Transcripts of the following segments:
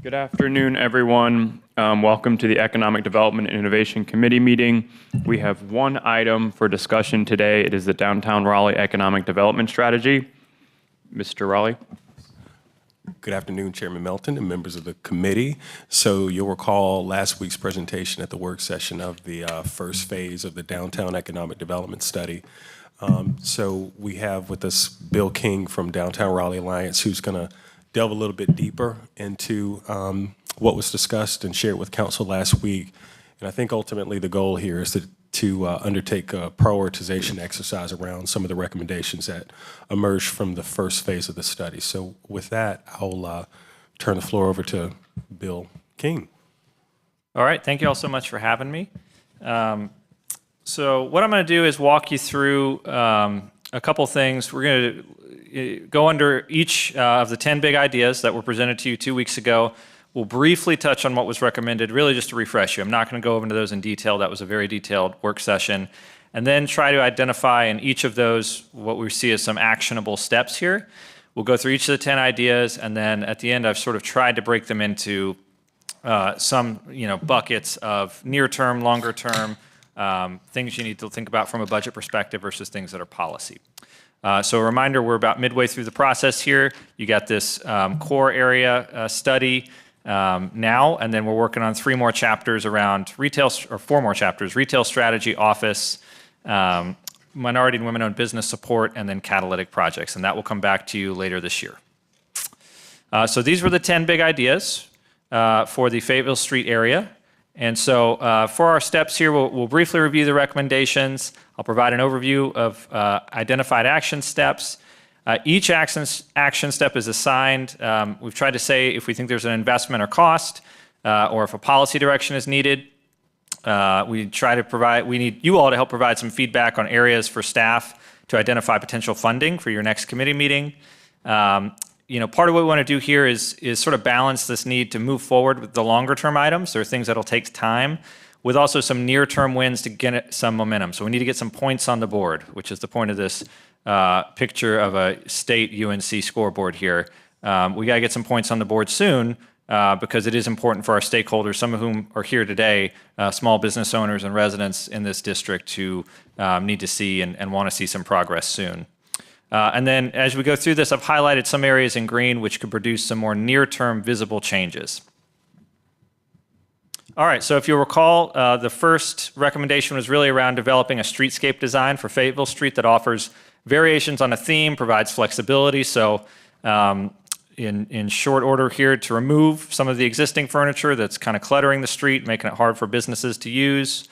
Good afternoon, everyone. Welcome to the Economic Development and Innovation Committee meeting. We have one item for discussion today. It is the Downtown Raleigh Economic Development Strategy. Mr. Raleigh. Good afternoon, Chairman Melton and members of the committee. So you'll recall last week's presentation at the work session of the first phase of the Downtown Economic Development Study. So we have with us Bill King from Downtown Raleigh Alliance, who's going to delve a little bit deeper into what was discussed and shared with council last week. And I think ultimately the goal here is to undertake a prioritization exercise around some of the recommendations that emerged from the first phase of the study. So with that, I'll turn the floor over to Bill King. All right, thank you all so much for having me. So what I'm going to do is walk you through a couple things. We're going to go under each of the 10 big ideas that were presented to you 2 weeks ago. We'll briefly touch on what was recommended, really just to refresh you. I'm not going to go into those in detail. That was a very detailed work session. And then try to identify in each of those what we see as some actionable steps here. We'll go through each of the 10 ideas, and then at the end I've sort of tried to break them into some buckets of near-term, longer-term, things you need to think about from a budget perspective versus things that are policy. So a reminder, we're about midway through the process here. You got this core area study now, and then we're working on 3 more chapters around retail, or 4 more chapters, retail strategy, office, minority and women-owned business support, and then catalytic projects, and that will come back to you later this year. So these were the 10 big ideas for the Fayetteville Street area. And so for our steps here, we'll briefly review the recommendations. I'll provide an overview of identified action steps. Each action step is assigned. We've tried to say if we think there's an investment or cost, or if a policy direction is needed. We need you all to help provide some feedback on areas for staff to identify potential funding for your next committee meeting. Part of what we want to do here is sort of balance this need to move forward with the longer term items. There are things that'll take time, with also some near-term wins to get some momentum. So we need to get some points on the board, which is the point of this picture of a state UNC scoreboard here. We got to get some points on the board soon because it is important for our stakeholders, some of whom are here today, small business owners and residents in this district who need to see and want to see some progress soon. And then as we go through this, I've highlighted some areas in green which could produce some more near-term visible changes. All right, so if you'll recall, the first recommendation was really around developing a streetscape design for Fayetteville Street that offers variations on a theme, provides flexibility. So in short order here, to remove some of the existing furniture that's kind of cluttering the street, making it hard for businesses to use.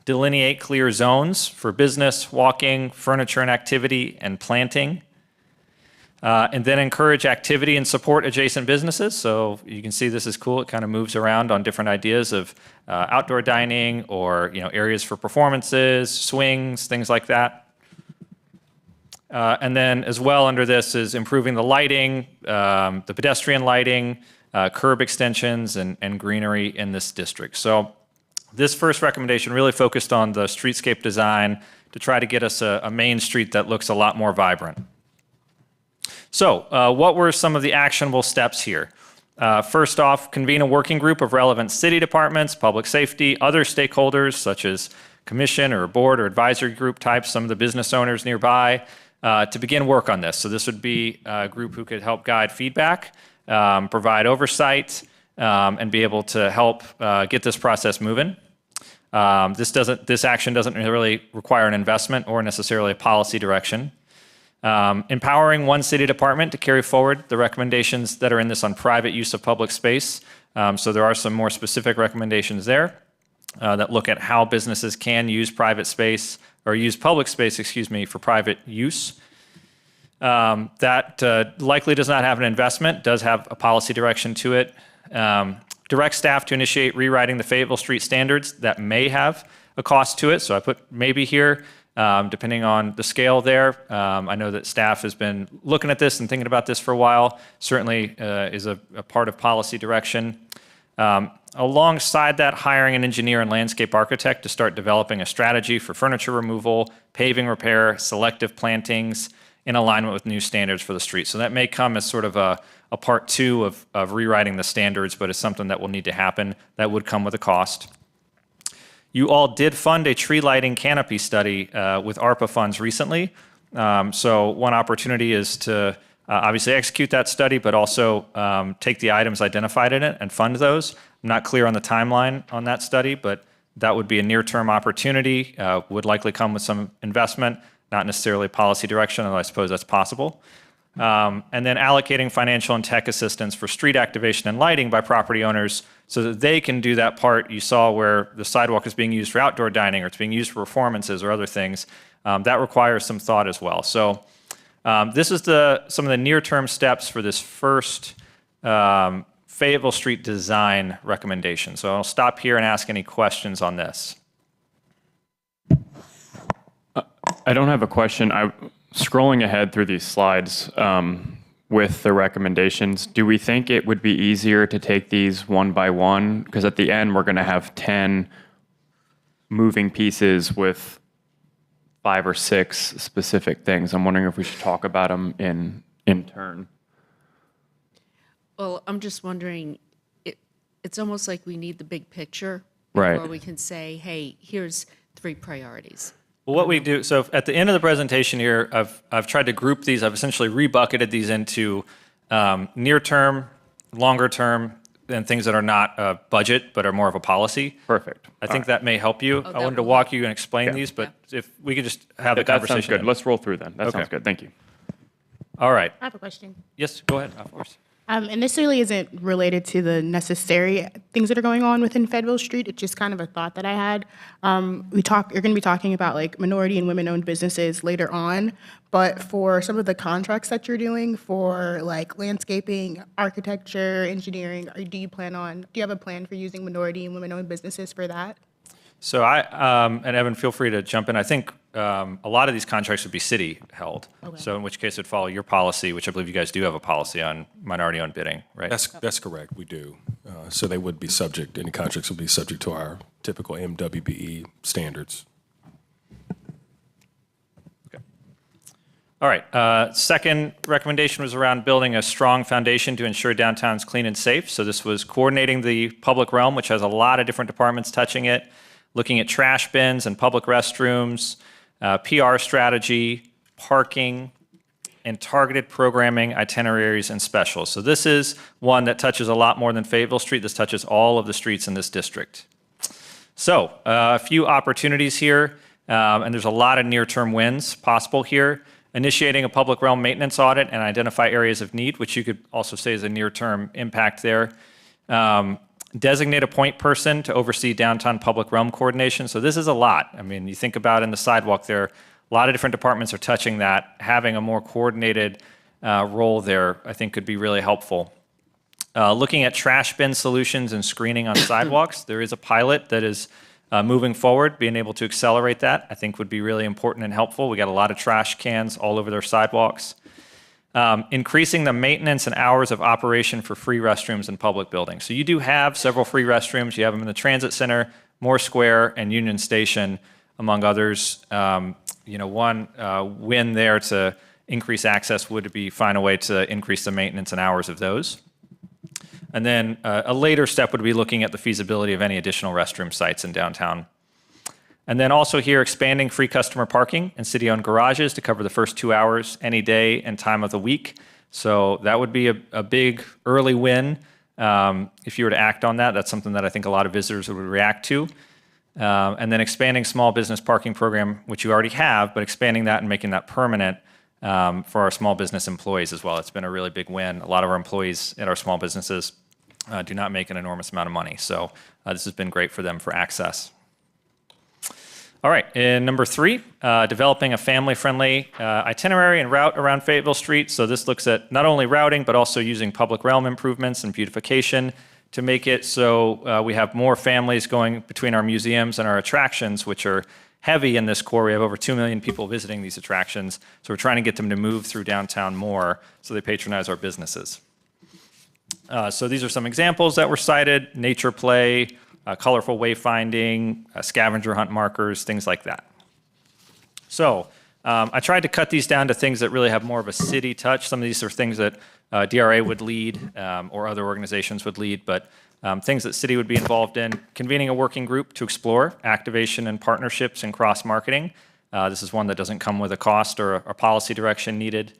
Delineate clear zones for business, walking, furniture and activity, and planting. And then encourage activity and support adjacent businesses. So you can see this is cool. It kind of moves around on different ideas of outdoor dining or areas for performances, swings, things like that. And then as well under this is improving the lighting, the pedestrian lighting, curb extensions, and greenery in this district. So this first recommendation really focused on the streetscape design to try to get us a main street that looks a lot more vibrant. So what were some of the actionable steps here? First off, convene a working group of relevant city departments, public safety, other stakeholders such as commission or board or advisory group types, some of the business owners nearby, to begin work on this. So this would be a group who could help guide feedback, provide oversight, and be able to help get this process moving. This action doesn't really require an investment or necessarily a policy direction. Empowering one city department to carry forward the recommendations that are in this on private use of public space. So there are some more specific recommendations there that look at how businesses can use private space or use public space, for private use. That likely does not have an investment, does have a policy direction to it. Direct staff to initiate rewriting the Fayetteville Street standards that may have a cost to it. So I put maybe here, depending on the scale there. I know that staff has been looking at this and thinking about this for a while. Certainly is a part of policy direction. Alongside that, hiring an engineer and landscape architect to start developing a strategy for furniture removal, paving repair, selective plantings, in alignment with new standards for the street. So that may come as sort of a part two of rewriting the standards, but it's something that will need to happen. That would come with a cost. You all did fund a tree lighting canopy study with ARPA funds recently. So one opportunity is to obviously execute that study, but also take the items identified in it and fund those. I'm not clear on the timeline on that study, but that would be a near-term opportunity, would likely come with some investment, not necessarily policy direction, although I suppose that's possible. And then allocating financial and tech assistance for street activation and lighting by property owners so that they can do that part you saw where the sidewalk is being used for outdoor dining or it's being used for performances or other things. That requires some thought as well. So this is some of the near-term steps for this first Fayetteville Street design recommendation. So I'll stop here and ask any questions on this. I don't have a question. Scrolling ahead through these slides with the recommendations, do we think it would be easier to take these one by one? Because at the end, we're going to have 10 moving pieces with 5 or 6 specific things. I'm wondering if we should talk about them in turn. Well, I'm just wondering, it's almost like we need the big picture Right. before we can say, hey, here's 3 priorities. Well, what we do, so at the end of the presentation here, I've tried to group these. I've essentially rebucketed these into near-term, longer-term, and things that are not a budget but are more of a policy. Perfect. I think that may help you. I that wanted to will walk you and explain these, but if we could just have the That conversation. sounds good. Let's roll through then. That Okay. sounds good. Thank you. All right. I have a question. Yes, go ahead, of course. And this really isn't related to the necessary things that are going on within Fayetteville Street. It's just kind of a thought that I had. You're going to be talking about like minority and women-owned businesses later on, but for some of the contracts that you're doing for like landscaping, architecture, engineering, do you have a plan for using minority and women-owned businesses for that? So and Evan, feel free to jump in. I think a lot of these contracts would be city held. Okay. So in which case it would follow your policy, which I believe you guys do have a policy on minority-owned bidding, right? That's correct, we do. So they would be subject, any contracts would be subject to our typical MWBE standards. All right. Second recommendation was around building a strong foundation to ensure downtown's clean and safe. So this was coordinating the public realm, which has a lot of different departments touching it, looking at trash bins and public restrooms, PR strategy, parking, and targeted programming, itineraries, and specials. So this is one that touches a lot more than Fayetteville Street. This touches all of the streets in this district. So a few opportunities here, and there's a lot of near-term wins possible here. Initiating a public realm maintenance audit and identify areas of need, which you could also say is a near-term impact there. Designate a point person to oversee downtown public realm coordination. So this is a lot. I mean, you think about in the sidewalk there, a lot of different departments are touching that. Having a more coordinated role there, I think, could be really helpful. Looking at trash bin solutions and screening on sidewalks. There is a pilot that is moving forward. Being able to accelerate that, I think, would be really important and helpful. We got a lot of trash cans all over their sidewalks. Increasing the maintenance and hours of operation for free restrooms in public buildings. So you do have several free restrooms. You have them in the Transit Center, Moore Square, and Union Station, among others. One win there to increase access would be find a way to increase the maintenance and hours of those. And then a later step would be looking at the feasibility of any additional restroom sites in downtown. And then also here, expanding free customer parking and city-owned garages to cover the first 2 hours any day and time of the week. So that would be a big early win. If you were to act on that, that's something that I think a lot of visitors would react to. And then expanding small business parking program, which you already have, but expanding that and making that permanent for our small business employees as well. It's been a really big win. A lot of our employees at our small businesses do not make an enormous amount of money. So this has been great for them for access. All right, and number 3, developing a family-friendly itinerary and route around Fayetteville Street. So this looks at not only routing, but also using public realm improvements and beautification to make it so we have more families going between our museums and our attractions, which are heavy in this core. We have over 2 million people visiting these attractions. So we're trying to get them to move through downtown more so they patronize our businesses. So these are some examples that were cited: nature play, colorful wayfinding, scavenger hunt markers, things like that. So I tried to cut these down to things that really have more of a city touch. Some of these are things that DRA would lead or other organizations would lead, but things that city would be involved in. Convening a working group to explore activation and partnerships and cross-marketing. This is one that doesn't come with a cost or a policy direction needed.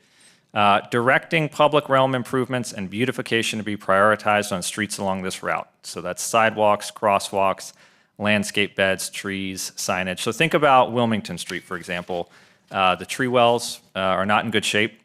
Directing public realm improvements and beautification to be prioritized on streets along this route. So that's sidewalks, crosswalks, landscape beds, trees, signage. So think about Wilmington Street, for example. The tree wells are not in good shape,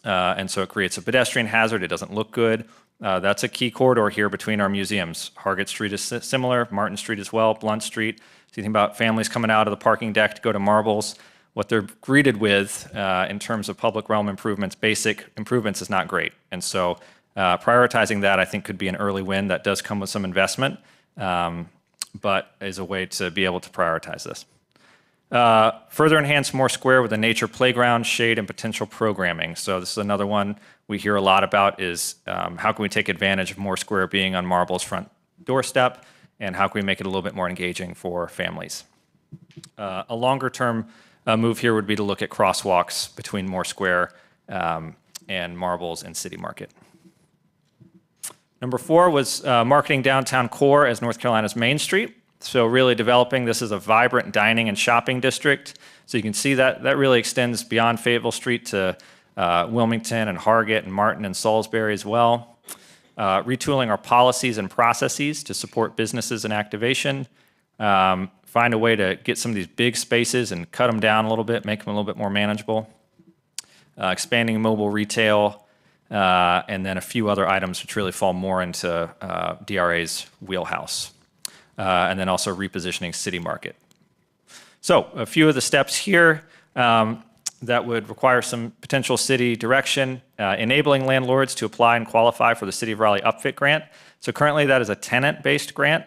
and so it creates a pedestrian hazard. It doesn't look good. That's a key corridor here between our museums. Hargett Street is similar, Martin Street as well, Blunt Street. So you think about families coming out of the parking deck to go to Marbles. What they're greeted with in terms of public realm improvements, basic improvements, is not great. And so prioritizing that, I think, could be an early win. That does come with some investment, but is a way to be able to prioritize this. Further enhance Moore Square with a nature playground, shade, and potential programming. So this is another one we hear a lot about is how can we take advantage of Moore Square being on Marble's front doorstep, and how can we make it a little bit more engaging for families. A longer term move here would be to look at crosswalks between Moore Square and Marbles and City Market. Number 4 was marketing downtown core as North Carolina's Main Street. So really developing this as a vibrant dining and shopping district. So you can see that really extends beyond Fayetteville Street to Wilmington and Hargett and Martin and Salisbury as well. Retooling our policies and processes to support businesses and activation. Find a way to get some of these big spaces and cut them down a little bit, make them a little bit more manageable. Expanding mobile retail, and then a few other items which really fall more into DRA's wheelhouse. And then also repositioning City Market. So a few of the steps here that would require some potential city direction, enabling landlords to apply and qualify for the City of Raleigh Upfit Grant. So currently that is a tenant-based grant,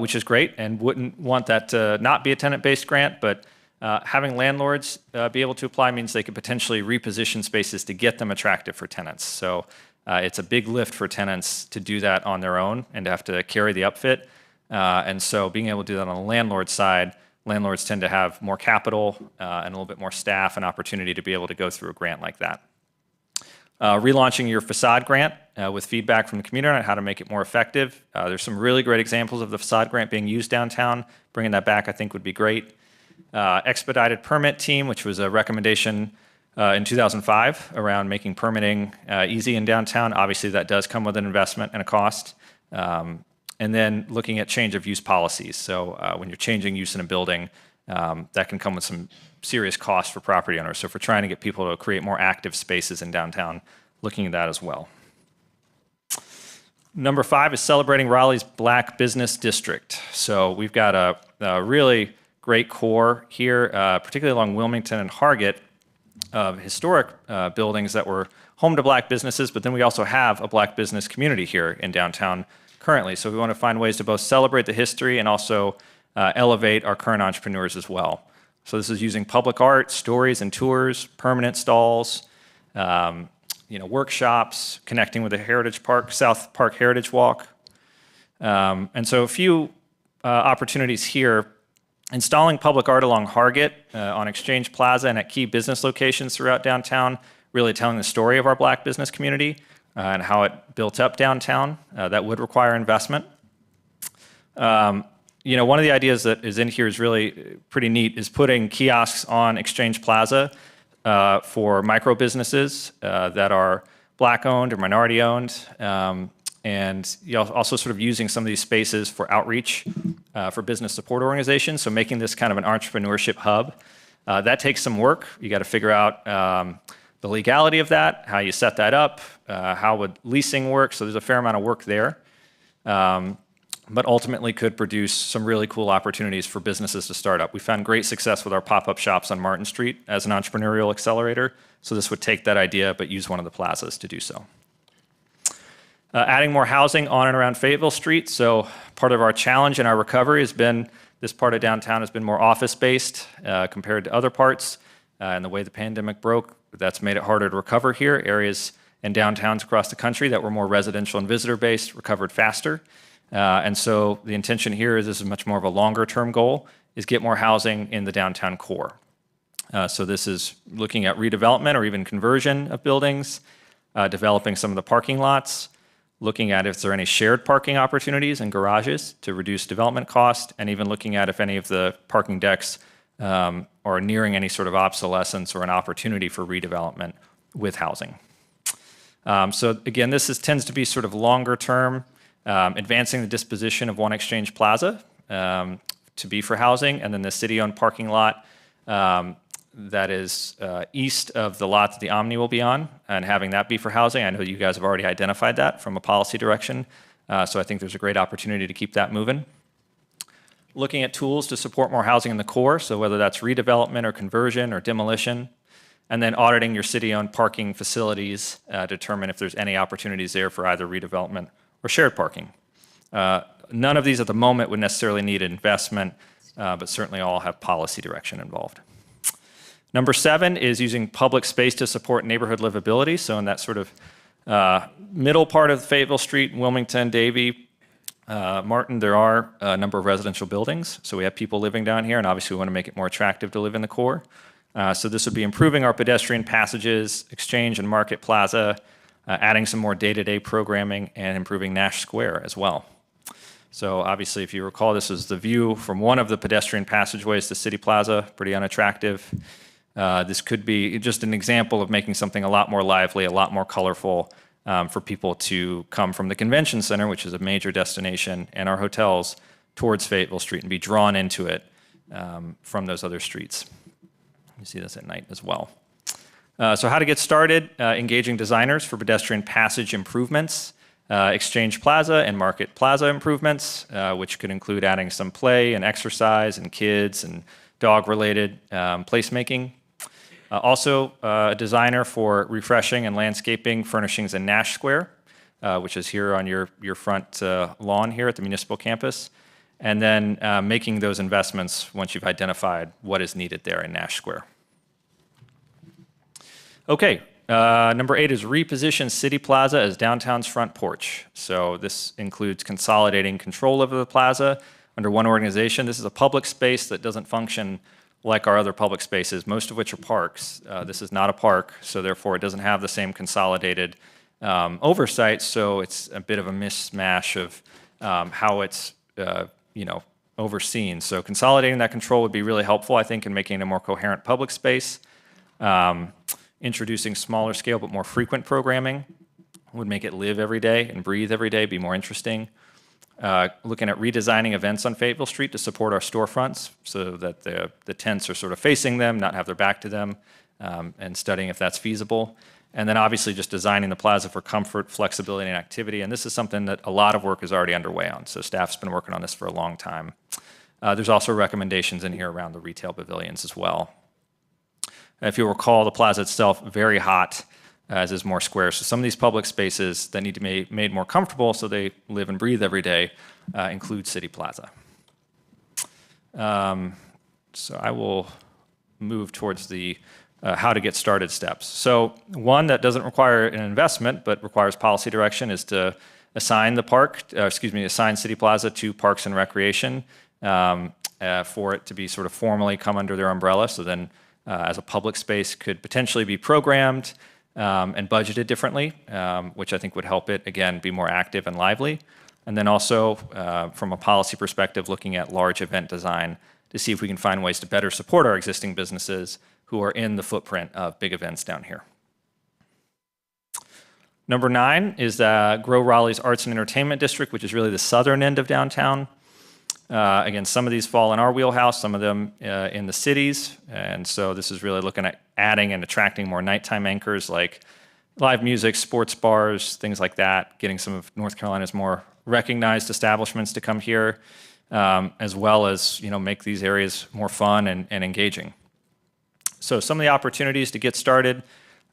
which is great, and wouldn't want that to not be a tenant-based grant, but having landlords be able to apply means they could potentially reposition spaces to get them attractive for tenants. So it's a big lift for tenants to do that on their own and to have to carry the upfit. And so being able to do that on the landlord side, landlords tend to have more capital and a little bit more staff and opportunity to be able to go through a grant like that. Relaunching your facade grant with feedback from the community on how to make it more effective. There's some really great examples of the facade grant being used downtown. Bringing that back, I think, would be great. Expedited permit team, which was a recommendation in 2005 around making permitting easy in downtown. Obviously, that does come with an investment and a cost. And then looking at change of use policies. So when you're changing use in a building, that can come with some serious costs for property owners. So if we're trying to get people to create more active spaces in downtown, looking at that as well. Number 5 is celebrating Raleigh's Black Business District. So we've got a really great core here, particularly along Wilmington and Hargett, of historic buildings that were home to Black businesses, but then we also have a Black business community here in downtown currently. So we want to find ways to both celebrate the history and also elevate our current entrepreneurs as well. So this is using public art, stories and tours, permanent stalls, workshops, connecting with the Heritage Park, South Park Heritage Walk. And so a few opportunities here. Installing public art along Hargett on Exchange Plaza and at key business locations throughout downtown, really telling the story of our Black business community and how it built up downtown. That would require investment. One of the ideas that is in here is really pretty neat is putting kiosks on Exchange Plaza for micro businesses that are Black owned or minority owned. And also sort of using some of these spaces for outreach for business support organizations. So making this kind of an entrepreneurship hub. That takes some work. You got to figure out the legality of that, how you set that up, how would leasing work. So there's a fair amount of work there. But ultimately could produce some really cool opportunities for businesses to start up. We found great success with our pop-up shops on Martin Street as an entrepreneurial accelerator. So this would take that idea, but use one of the plazas to do so. Adding more housing on and around Fayetteville Street. So part of our challenge in our recovery has been, this part of downtown has been more office-based compared to other parts. And the way the pandemic broke, that's made it harder to recover here. Areas and downtowns across the country that were more residential and visitor-based recovered faster. And so the intention here is, this is much more of a longer-term goal, is get more housing in the downtown core. So this is looking at redevelopment or even conversion of buildings, developing some of the parking lots, looking at if there are any shared parking opportunities and garages to reduce development cost, and even looking at if any of the parking decks are nearing any sort of obsolescence or an opportunity for redevelopment with housing. So again, tends to be sort of longer term, advancing the disposition of One Exchange Plaza to be for housing, and then the city-owned parking lot that is east of the lot that the Omni will be on, and having that be for housing. I know you guys have already identified that from a policy direction, so I think there's a great opportunity to keep that moving. Looking at tools to support more housing in the core, so whether that's redevelopment or conversion or demolition, and then auditing your city-owned parking facilities, determine if there's any opportunities there for either redevelopment or shared parking. None of these at the moment would necessarily need investment, but certainly all have policy direction involved. Number 7 is using public space to support neighborhood livability. So in that sort of middle part of Fayetteville Street, Wilmington, Davie, Martin, there are a number of residential buildings. So we have people living down here, and obviously we want to make it more attractive to live in the core. So this would be improving our pedestrian passages, Exchange and Market Plaza, adding some more day-to-day programming, and improving Nash Square as well. So obviously, if you recall, this is the view from one of the pedestrian passageways to City Plaza, pretty unattractive. This could be just an example of making something a lot more lively, a lot more colorful for people to come from the convention center, which is a major destination, and our hotels towards Fayetteville Street and be drawn into it from those other streets. You see this at night as well. So how to get started, engaging designers for pedestrian passage improvements, Exchange Plaza and Market Plaza improvements, which could include adding some play and exercise and kids and dog-related placemaking. Also, a designer for refreshing and landscaping furnishings in Nash Square, which is here on your front lawn here at the municipal campus. And then making those investments once you've identified what is needed there in Nash Square. Okay, number 8 is reposition City Plaza as downtown's front porch. So this includes consolidating control over the plaza under one organization. This is a public space that doesn't function like our other public spaces, most of which are parks. This is not a park, so therefore it doesn't have the same consolidated oversight, so it's a bit of a mishmash of how it's overseen. So consolidating that control would be really helpful, I think, in making it a more coherent public space. Introducing smaller scale but more frequent programming would make it live every day and breathe every day, be more interesting. Looking at redesigning events on Fayetteville Street to support our storefronts so that the tents are sort of facing them, not have their back to them, and studying if that's feasible. And then obviously just designing the plaza for comfort, flexibility, and activity. And this is something that a lot of work is already underway on. So staff's been working on this for a long time. There's also recommendations in here around the retail pavilions as well. If you'll recall, the plaza itself, very hot, as is more square. So some of these public spaces that need to be made more comfortable so they live and breathe every day include City Plaza. So I will move towards the how to get started steps. So one that doesn't require an investment but requires policy direction is to assign assign City Plaza to Parks and Recreation for it to be sort of formally come under their umbrella. So then as a public space could potentially be programmed and budgeted differently, which I think would help it, again, be more active and lively. And then also, from a policy perspective, looking at large event design to see if we can find ways to better support our existing businesses who are in the footprint of big events down here. Number 9 is grow Raleigh's Arts and Entertainment District, which is really the southern end of downtown. Again, some of these fall in our wheelhouse, some of them in the cities. And so this is really looking at adding and attracting more nighttime anchors like live music, sports bars, things like that, getting some of North Carolina's more recognized establishments to come here, as well as make these areas more fun and engaging. So some of the opportunities to get started,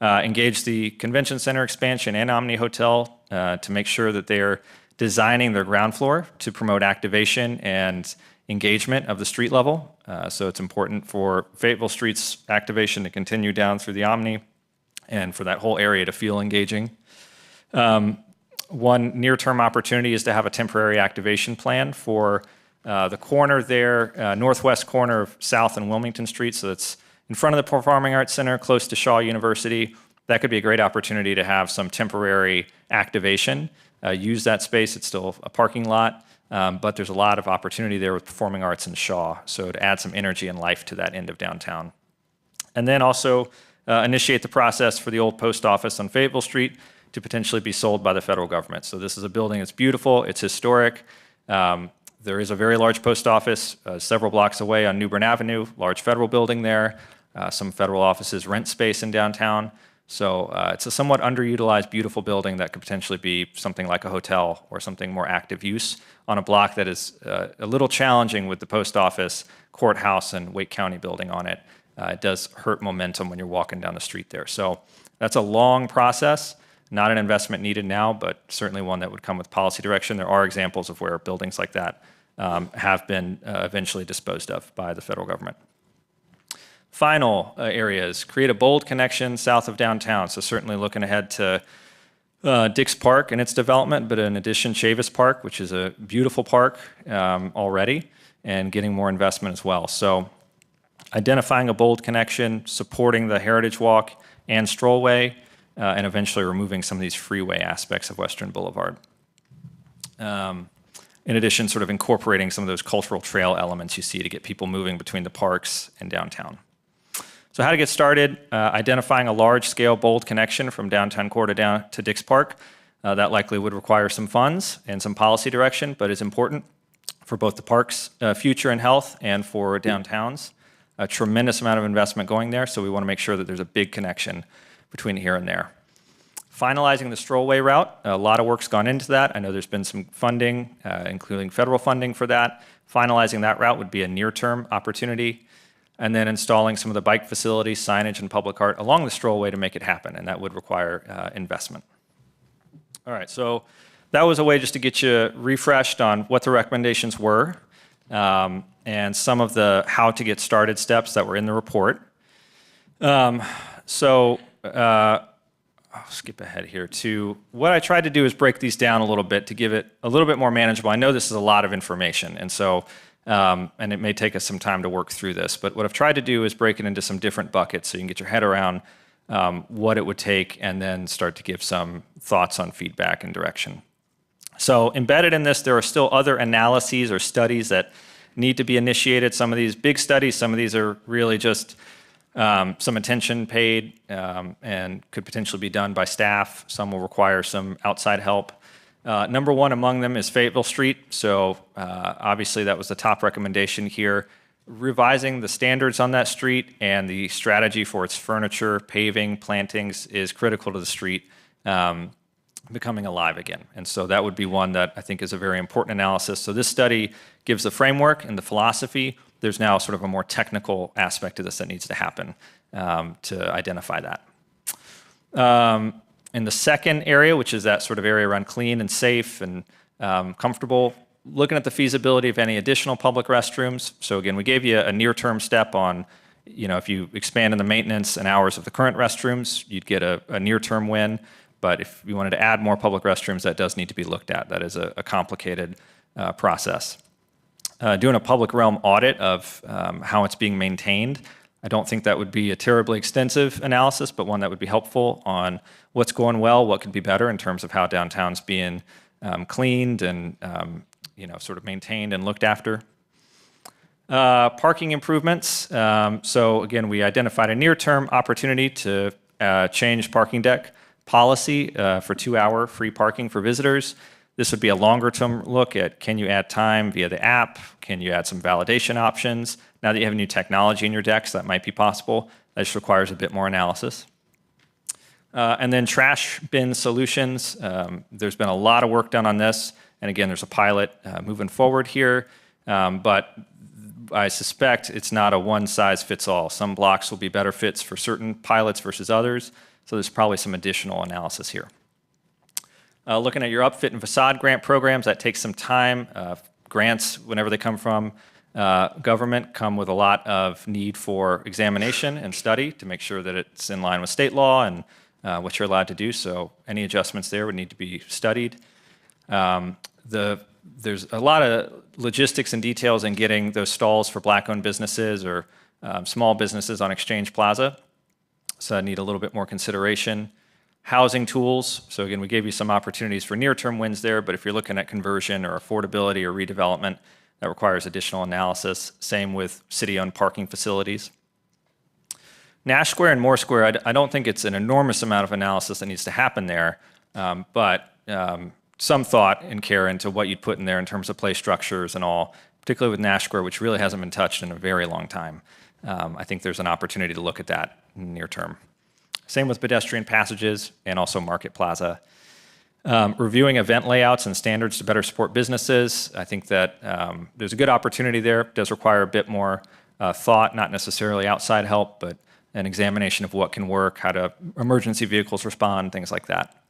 engage the Convention Center expansion and Omni Hotel to make sure that they're designing their ground floor to promote activation and engagement of the street level. So it's important for Fayetteville Street's activation to continue down through the Omni and for that whole area to feel engaging. One near-term opportunity is to have a temporary activation plan for the corner there, northwest corner of South and Wilmington Street. So that's in front of the Performing Arts Center, close to Shaw University. That could be a great opportunity to have some temporary activation. Use that space. It's still a parking lot, but there's a lot of opportunity there with performing arts and Shaw. So to add some energy and life to that end of downtown. And then also initiate the process for the old post office on Fayetteville Street to potentially be sold by the federal government. So this is a building that's beautiful, it's historic. There is a very large post office several blocks away on New Bern Avenue, large federal building there. Some federal offices rent space in downtown. So it's a somewhat underutilized, beautiful building that could potentially be something like a hotel or something more active use on a block that is a little challenging with the post office, courthouse, and Wake County building on it. It does hurt momentum when you're walking down the street there. So that's a long process, not an investment needed now, but certainly one that would come with policy direction. There are examples of where buildings like that have been eventually disposed of by the federal government. Final areas, create a bold connection south of downtown. So certainly looking ahead to Dix Park and its development, but in addition, Chavis Park, which is a beautiful park already, and getting more investment as well. So identifying a bold connection, supporting the Heritage Walk and Strollway, and eventually removing some of these freeway aspects of Western Boulevard. In addition, sort of incorporating some of those cultural trail elements you see to get people moving between the parks and downtown. So how to get started, identifying a large-scale bold connection from downtown core to Dix Park. That likely would require some funds and some policy direction, but is important for both the park's future and health and for downtowns. A tremendous amount of investment going there, so we want to make sure that there's a big connection between here and there. Finalizing the Strollway route, a lot of work's gone into that. I know there's been some funding, including federal funding for that. Finalizing that route would be a near-term opportunity. And then installing some of the bike facilities, signage, and public art along the Strollway to make it happen, and that would require investment. All right, so that was a way just to get you refreshed on what the recommendations were, and some of the how to get started steps that were in the report. I'll skip ahead here to what I tried to do is break these down a little bit to give it a little bit more manageable. I know this is a lot of information, and so and it may take us some time to work through this, but what I've tried to do is break it into some different buckets so you can get your head around what it would take and then start to give some thoughts on feedback and direction. So embedded in this, there are still other analyses or studies that need to be initiated. Some of these big studies, some of these are really just some attention paid and could potentially be done by staff. Some will require some outside help. Number one among them is Fayetteville Street. So obviously that was the top recommendation here. Revising the standards on that street and the strategy for its furniture, paving, plantings is critical to the street becoming alive again. And so that would be one that I think is a very important analysis. So this study gives the framework and the philosophy. There's now sort of a more technical aspect to this that needs to happen to identify that. In the second area, which is that sort of area around clean and safe and comfortable, looking at the feasibility of any additional public restrooms. So again, we gave you a near-term step on, if you expand in the maintenance and hours of the current restrooms, you'd get a near-term win. But if you wanted to add more public restrooms, that does need to be looked at. That is a complicated process. Doing a public realm audit of how it's being maintained. I don't think that would be a terribly extensive analysis, but one that would be helpful on what's going well, what could be better in terms of how downtown's being cleaned and sort of maintained and looked after. Parking improvements. So again, we identified a near-term opportunity to change parking deck policy for 2-hour free parking for visitors. This would be a longer-term look at, can you add time via the app? Can you add some validation options? Now that you have new technology in your decks, that might be possible. That just requires a bit more analysis. And then trash bin solutions. There's been a lot of work done on this. And again, there's a pilot moving forward here. But I suspect it's not a one-size-fits-all. Some blocks will be better fits for certain pilots versus others. So there's probably some additional analysis here. Looking at your upfit and facade grant programs, that takes some time. Grants, whenever they come from government, come with a lot of need for examination and study to make sure that it's in line with state law and what you're allowed to do. So any adjustments there would need to be studied. There's a lot of logistics and details in getting those stalls for black-owned businesses or Small businesses on Exchange Plaza, so I need a little bit more consideration. Housing tools, so again, we gave you some opportunities for near-term wins there, but if you're looking at conversion or affordability or redevelopment, that requires additional analysis. Same with city-owned parking facilities. Nash Square and Moore Square, I don't think it's an enormous amount of analysis that needs to happen there, but some thought and care into what you'd put in there in terms of play structures and all, particularly with Nash Square, which really hasn't been touched in a very long time. I think there's an opportunity to look at that near term. Same with pedestrian passages and also Market Plaza. Reviewing event layouts and standards to better support businesses. I think that there's a good opportunity there. It does require a bit more thought, not necessarily outside help, but an examination of what can work, how to emergency vehicles respond, things like that.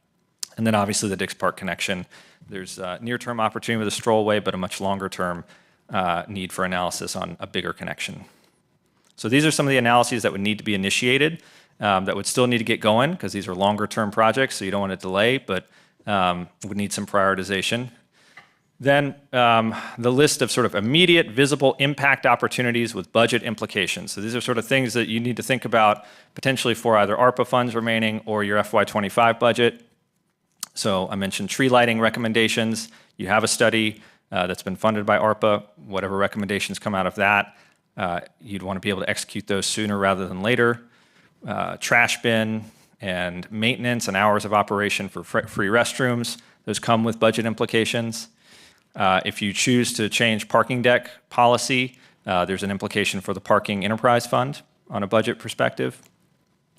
And then obviously the Dix Park connection. There's a near-term opportunity with a strollway, but a much longer-term need for analysis on a bigger connection. So these are some of the analyses that would need to be initiated, that would still need to get going, because these are longer-term projects, so you don't want to delay, but would need some prioritization. Then the list of sort of immediate visible impact opportunities with budget implications. So these are sort of things that you need to think about potentially for either ARPA funds remaining or your FY25 budget. So I mentioned tree lighting recommendations. You have a study that's been funded by ARPA. Whatever recommendations come out of that, you'd want to be able to execute those sooner rather than later. Trash bin and maintenance and hours of operation for free restrooms, those come with budget implications. If you choose to change parking deck policy, there's an implication for the Parking Enterprise Fund on a budget perspective.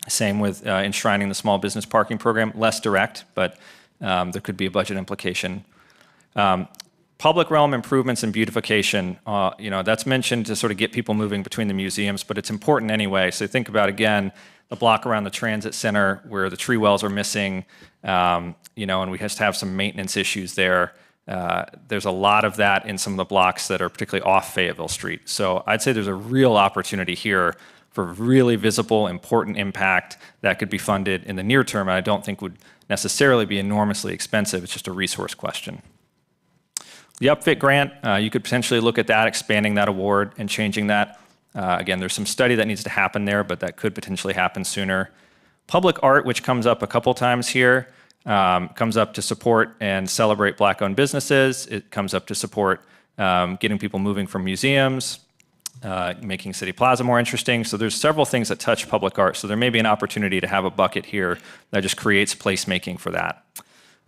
Same with enshrining the small business parking program, less direct, but there could be a budget implication. Public realm improvements and beautification, that's mentioned to sort of get people moving between the museums, but it's important anyway. So think about, again, the block around the transit center where the tree wells are missing, and we just have some maintenance issues there. There's a lot of that in some of the blocks that are particularly off Fayetteville Street. So I'd say there's a real opportunity here for really visible, important impact that could be funded in the near term, and I don't think would necessarily be enormously expensive. It's just a resource question. The Upfit grant, you could potentially look at that, expanding that award and changing that. Again, there's some study that needs to happen there, but that could potentially happen sooner. Public art, which comes up a couple times here, comes up to support and celebrate Black-owned businesses. It comes up to support getting people moving from museums, making City Plaza more interesting. So there's several things that touch public art. So there may be an opportunity to have a bucket here that just creates placemaking for that.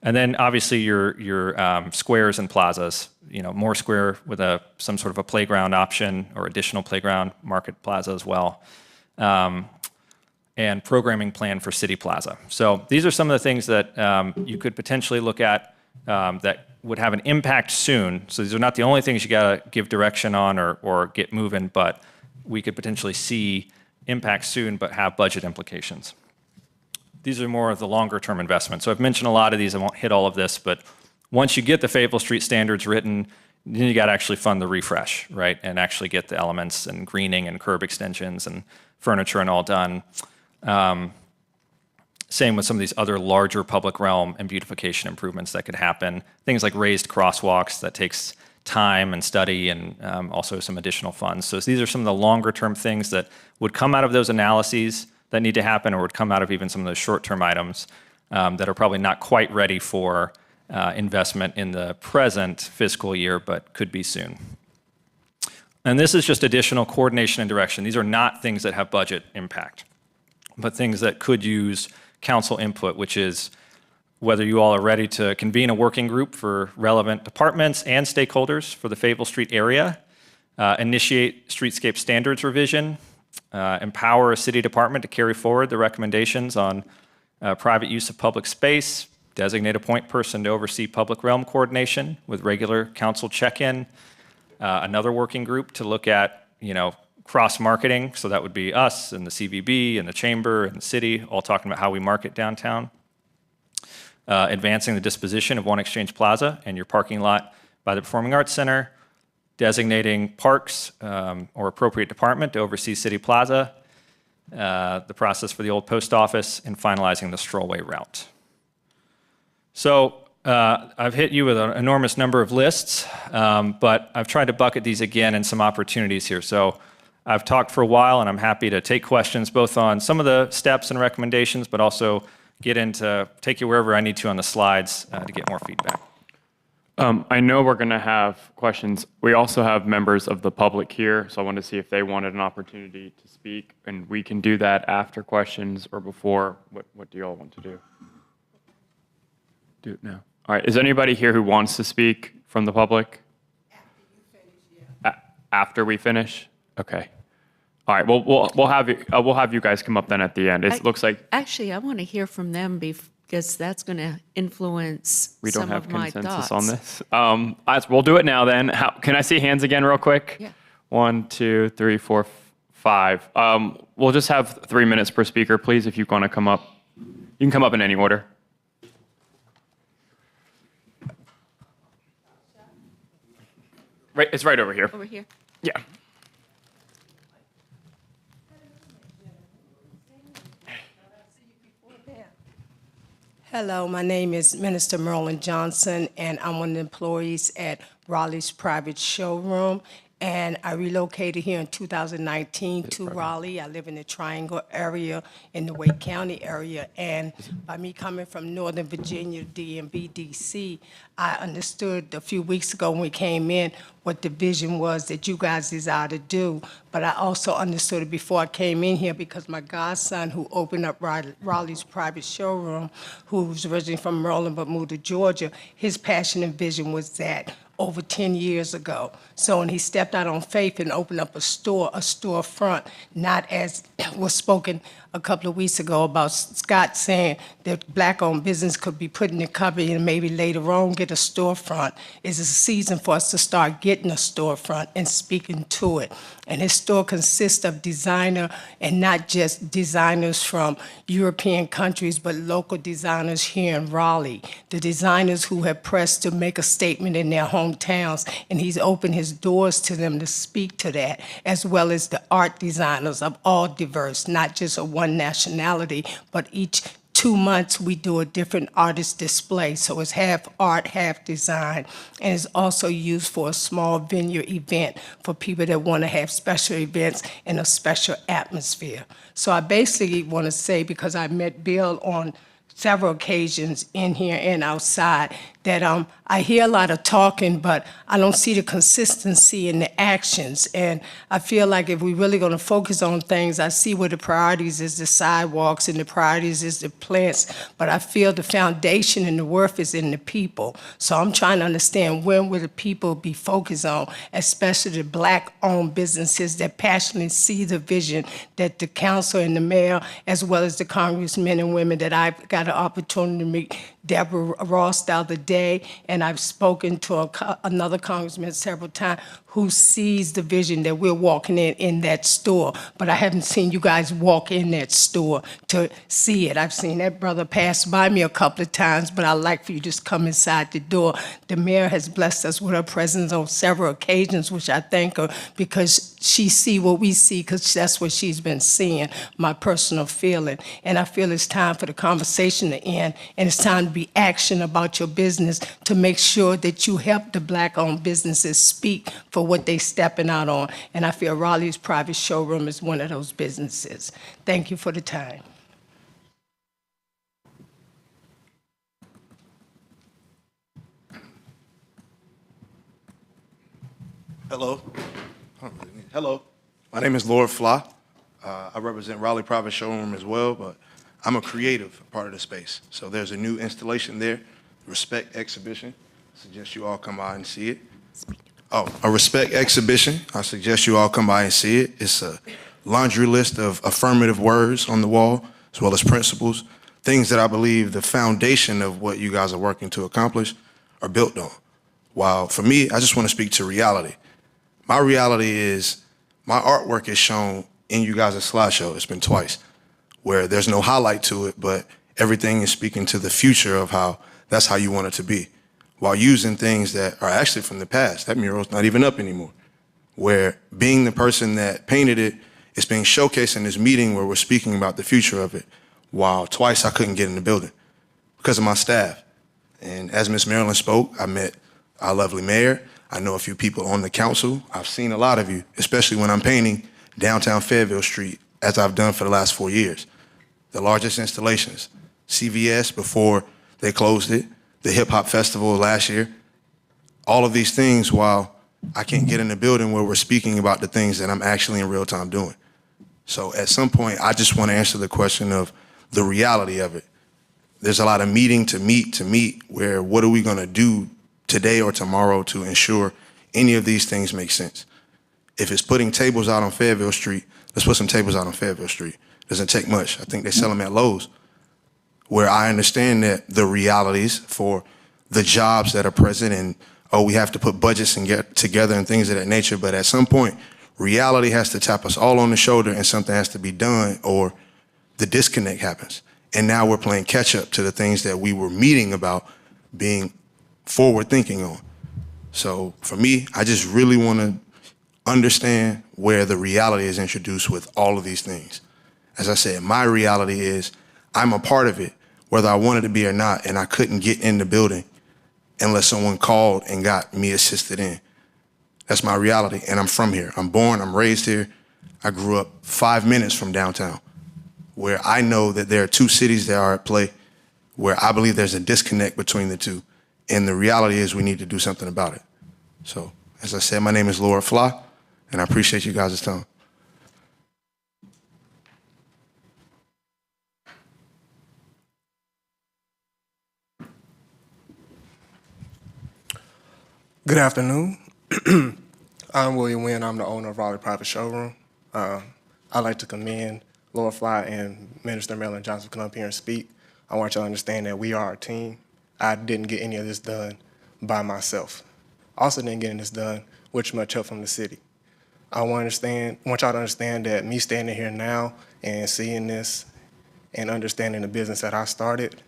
And then obviously your squares and plazas, Moore Square with some sort of a playground option or additional playground, Market Plaza as well, and programming plan for City Plaza. So these are some of the things that you could potentially look at that would have an impact soon. So these are not the only things you got to give direction on or get moving, but we could potentially see impact soon but have budget implications. These are more of the longer term investments. So I've mentioned a lot of these. I won't hit all of this, but once you get the Fayetteville Street standards written, then you got to actually fund the refresh, right? And actually get the elements and greening and curb extensions and furniture and all done. Same with some of these other larger public realm and beautification improvements that could happen. Things like raised crosswalks that takes time and study and also some additional funds. So these are some of the longer term things that would come out of those analyses that need to happen or would come out of even some of those short-term items that are probably not quite ready for investment in the present fiscal year, but could be soon. And this is just additional coordination and direction. These are not things that have budget impact, but things that could use council input, which is whether you all are ready to convene a working group for relevant departments and stakeholders for the Fayetteville Street area, initiate streetscape standards revision, empower a city department to carry forward the recommendations on private use of public space, designate a point person to oversee public realm coordination with regular council check-in, another working group to look at, cross-marketing, so that would be us and the CVB and the chamber and the city, all talking about how we market downtown, advancing the disposition of One Exchange Plaza and your parking lot by the Performing Arts Center, designating parks or appropriate department to oversee City Plaza, the process for the old post office, and finalizing the strollway route. So I've hit you with an enormous number of lists, but I've tried to bucket these again in some opportunities here. So I've talked for a while, and I'm happy to take questions both on some of the steps and recommendations, but also take you wherever I need to on the slides to get more feedback. I know we're going to have questions. We also have members of the public here, so I wanted to see if they wanted an opportunity to speak, and we can do that after questions or before. What do you all want to do? Do it now. All right. Is anybody here who wants to speak from the public? After you finish, yeah. After we finish? Okay. All right. Well, we'll have you guys come up then at the end. It looks like Actually, I want to hear from them because that's going to influence we don't some have of my consensus thoughts. on this. We'll do it now then. Can I see hands again real quick? Yeah. 1, 2, 3, 4, 5. We'll just have 3 minutes per speaker, please, if you want to come up. You can come up in any order. Right, it's right over here. Over here. Yeah. Hello, my name is Minister Merlin Johnson, and I'm one of the employees at Raleigh's private showroom. And I relocated here in 2019 to Raleigh. I live in the Triangle area, in the Wake County area. And by me coming from Northern Virginia, DMV, DC, I understood a few weeks ago when we came in what the vision was that you guys desire to do. But I also understood it before I came in here because my godson, who opened up Raleigh's private showroom, who's originally from Maryland but moved to Georgia, his passion and vision was that over 10 years ago. So when he stepped out on faith and opened up a storefront, not as was spoken a couple of weeks ago about Scott saying that black-owned business could be put in the cupboard and maybe later on get a storefront. It's a season for us to start getting a storefront and speaking to it. And his store consists of designer, and not just designers from European countries, but local designers here in Raleigh. The designers who have pressed to make a statement in their hometowns, and he's opened his doors to them to speak to that, as well as the art designers of all diverse, not just of one nationality, but each 2 months we do a different artist display. So it's half art, half design, and it's also used for a small venue event for people that want to have special events in a special atmosphere. So I basically want to say, because I met Bill on several occasions in here and outside, that I hear a lot of talking, but I don't see the consistency in the actions. And I feel like if we're really going to focus on things, I see where the priorities is the sidewalks and the priorities is the plants, but I feel the foundation and the worth is in the people. So I'm trying to understand when will the people be focused on, especially the black-owned businesses that passionately see the vision that the council and the mayor, as well as the congressmen and women that I've got an opportunity to meet, Deborah Ross the other day, and I've spoken to another congressman several times who sees the vision that we're walking in that store. But I haven't seen you guys walk in that store to see it. I've seen that brother pass by me a couple of times, but I'd like for you to just come inside the door. The mayor has blessed us with her presence on several occasions, which I thank her, because she see what we see, because that's what she's been seeing, my personal feeling. And I feel it's time for the conversation to end, and it's time to be action about your business to make sure that you help the black-owned businesses speak for what they stepping out on. And I feel Raleigh's private showroom is one of those businesses. Thank you for the time. Hello. Hello. My name is Lord Fly. I represent Raleigh Private Showroom as well, but I'm a creative part of the space. So there's a new installation there, Respect Exhibition. I suggest you all come by and see it. Oh, a Respect Exhibition. I suggest you all come by and see it. It's a laundry list of affirmative words on the wall, as well as principles, things that I believe the foundation of what you guys are working to accomplish are built on. While for me, I just want to speak to reality. My reality is my artwork is shown in you guys' slideshow. It's been twice, where there's no highlight to it, but everything is speaking to the future of how that's how you want it to be, while using things that are actually from the past. That mural's not even up anymore, where being the person that painted it is being showcased in this meeting where we're speaking about the future of it, while twice I couldn't get in the building because of my staff. And as Ms. Marilyn spoke, I met our lovely mayor. I know a few people on the council. I've seen a lot of you, especially when I'm painting. downtown Fayetteville Street, as I've done for the last 4 years. The largest installations, CVS before they closed it, the Hip Hop Festival last year, all of these things while I can't get in the building where we're speaking about the things that I'm actually in real time doing. So at some point, I just want to answer the question of the reality of it. There's a lot of meeting to meet where what are we going to do today or tomorrow to ensure any of these things make sense? If it's putting tables out on Fayetteville Street, let's put some tables out on Fayetteville Street. Doesn't take much. I think they sell them at Lowe's, where I understand that the realities for the jobs that are present and, oh, we have to put budgets and get together and things of that nature. But at some point, reality has to tap us all on the shoulder and something has to be done or the disconnect happens. And now we're playing catch up to the things that we were meeting about being forward thinking on. So for me, I just really want to understand where the reality is introduced with all of these things. As I said, my reality is I'm a part of it, whether I wanted to be or not, and I couldn't get in the building unless someone called and got me assisted in. That's my reality, and I'm from here. I'm born, I'm raised here. I grew up 5 minutes from downtown, where I know that there are two cities that are at play, where I believe there's a disconnect between the two, and the reality is we need to do something about it. So, as I said, my name is Laura Fly, and I appreciate you guys' time. Good afternoon. I'm William Wynn. I'm the owner of Raleigh Private Showroom. I'd like to commend Laura Fly and Minister Marilyn Johnson for coming up here and speak. I want you to understand that we are a team. I didn't get any of this done by myself. Also didn't get this done with much help from the city. I want y'all to understand that me standing here now and seeing this and understanding the business that I started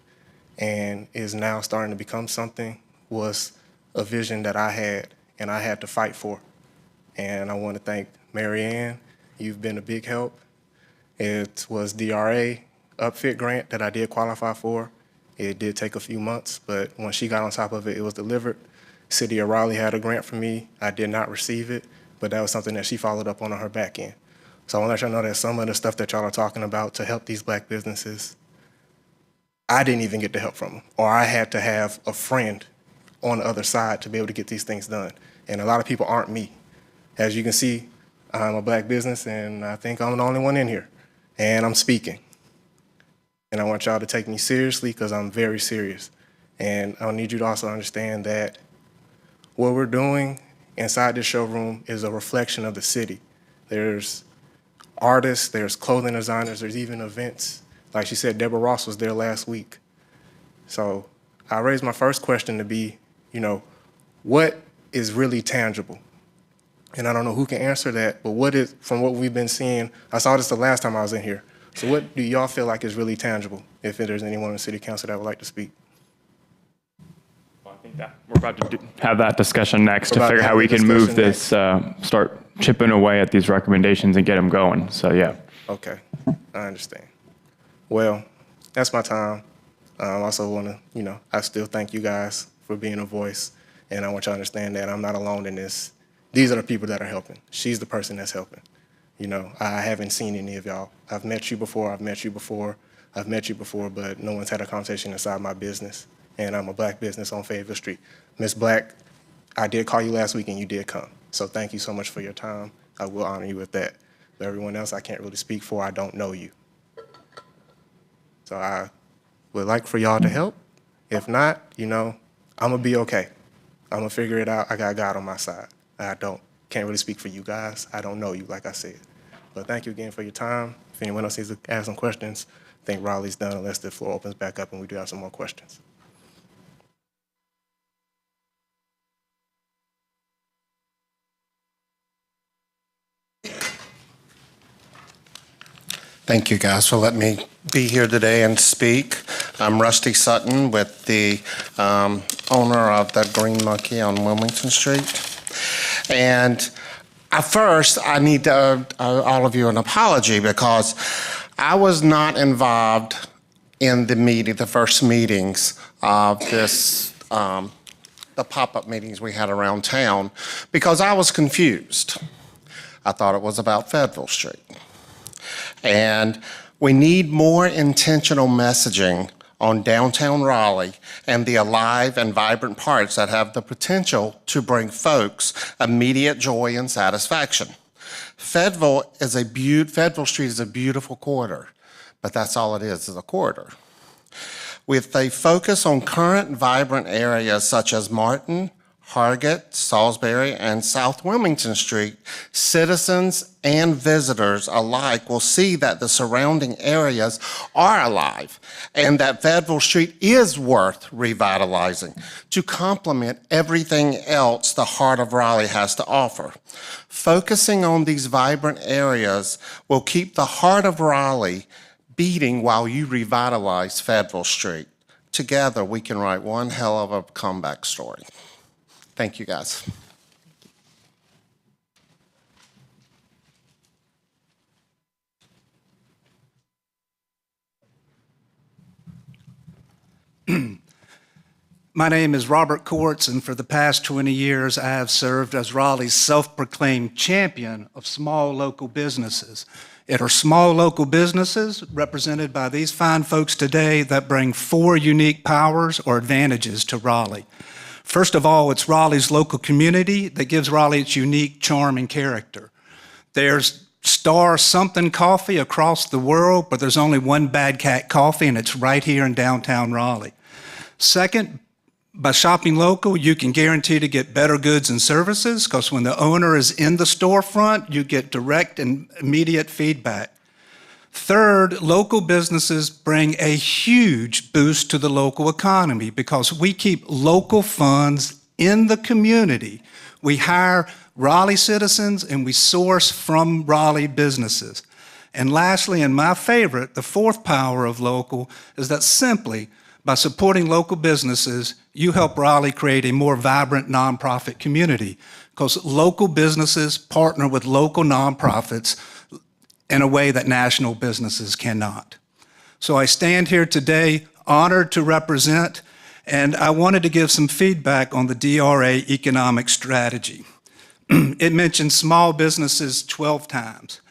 and is now starting to become something was a vision that I had and I had to fight for. And I want to thank Mary Ann. You've been a big help. It was DRA upfit grant that I did qualify for. It did take a few months, but when she got on top of it, it was delivered. City of Raleigh had a grant for me. I did not receive it, but that was something that she followed up on her back end. So I want to let y'all know that some of the stuff that y'all are talking about to help these black businesses, I didn't even get the help from them, or I had to have a friend on the other side to be able to get these things done. And a lot of people aren't me. As you can see, I'm a black business and I think I'm the only one in here. And I'm speaking. And I want y'all to take me seriously because I'm very serious. And I need you to also understand that what we're doing inside this showroom is a reflection of the city. There's artists, there's clothing designers, there's even events. Like she said, Deborah Ross was there last week. So I raised my first question to be, what is really tangible? And I don't know who can answer that, but what is, from what we've been seeing, I saw this the last time I was in here. So what do y'all feel like is really tangible, if there's anyone in the city council that would like to speak? Well, I think that we're about to have that discussion next to figure out how we can move this, start chipping away at these recommendations and get them going. So, yeah. Okay, I understand. Well, that's my time. I also want to, I still thank you guys for being a voice, and I want you to understand that I'm not alone in this. These are the people that are helping. She's the person that's helping. I haven't seen any of y'all. I've met you before, but no one's had a conversation inside my business, and I'm a black business on Fayetteville Street. Ms. Black, I did call you last week, and you did come, so thank you so much for your time. I will honor you with that. But everyone else I can't really speak for. I don't know you. So I would like for y'all to help. If not, I'm gonna be okay. I'm gonna figure it out. I got God on my side. Can't really speak for you guys. I don't know you, like I said. But thank you again for your time. If anyone else needs to ask some questions, I think Raleigh's done unless the floor opens back up and we do have some more questions. Thank you guys for letting me be here today and speak. I'm Rusty Sutton with the owner of the Green Monkey on Wilmington Street. And at first, I need to all of you an apology because I was not involved in the first meetings of this, the pop-up meetings we had around town because I was confused. I thought it was about Federal Street. And we need more intentional messaging on downtown Raleigh and the alive and vibrant parts that have the potential to bring folks immediate joy and satisfaction. Federal Street is a beautiful corridor, but that's all it is a corridor. With a focus on current vibrant areas such as Martin, Hargett, Salisbury, and South Wilmington Street, citizens and visitors alike will see that the surrounding areas are alive and that Federal Street is worth revitalizing to complement everything else the heart of Raleigh has to offer. Focusing on these vibrant areas will keep the heart of Raleigh beating while you revitalize Federal Street. Together, we can write one hell of a comeback story. Thank you, guys. My name is Robert Courts, and for the past 20 years, I have served as Raleigh's self-proclaimed champion of small local businesses. It are small local businesses represented by these fine folks today that bring 4 unique powers or advantages to Raleigh. First of all, it's Raleigh's local community that gives Raleigh its unique charm and character. There's Star Something Coffee across the world, but there's only one Bad Cat Coffee, and it's right here in downtown Raleigh. Second, by shopping local, you can guarantee to get better goods and services because when the owner is in the storefront, you get direct and immediate feedback. Third, local businesses bring a huge boost to the local economy because we keep local funds in the community. We hire Raleigh citizens and we source from Raleigh businesses. And lastly, and my favorite, the fourth power of local is that simply by supporting local businesses, you help Raleigh create a more vibrant nonprofit community because local businesses partner with local nonprofits in a way that national businesses cannot. So I stand here today honored to represent, and I wanted to give some feedback on the DRA economic strategy. It mentions small businesses 12 times.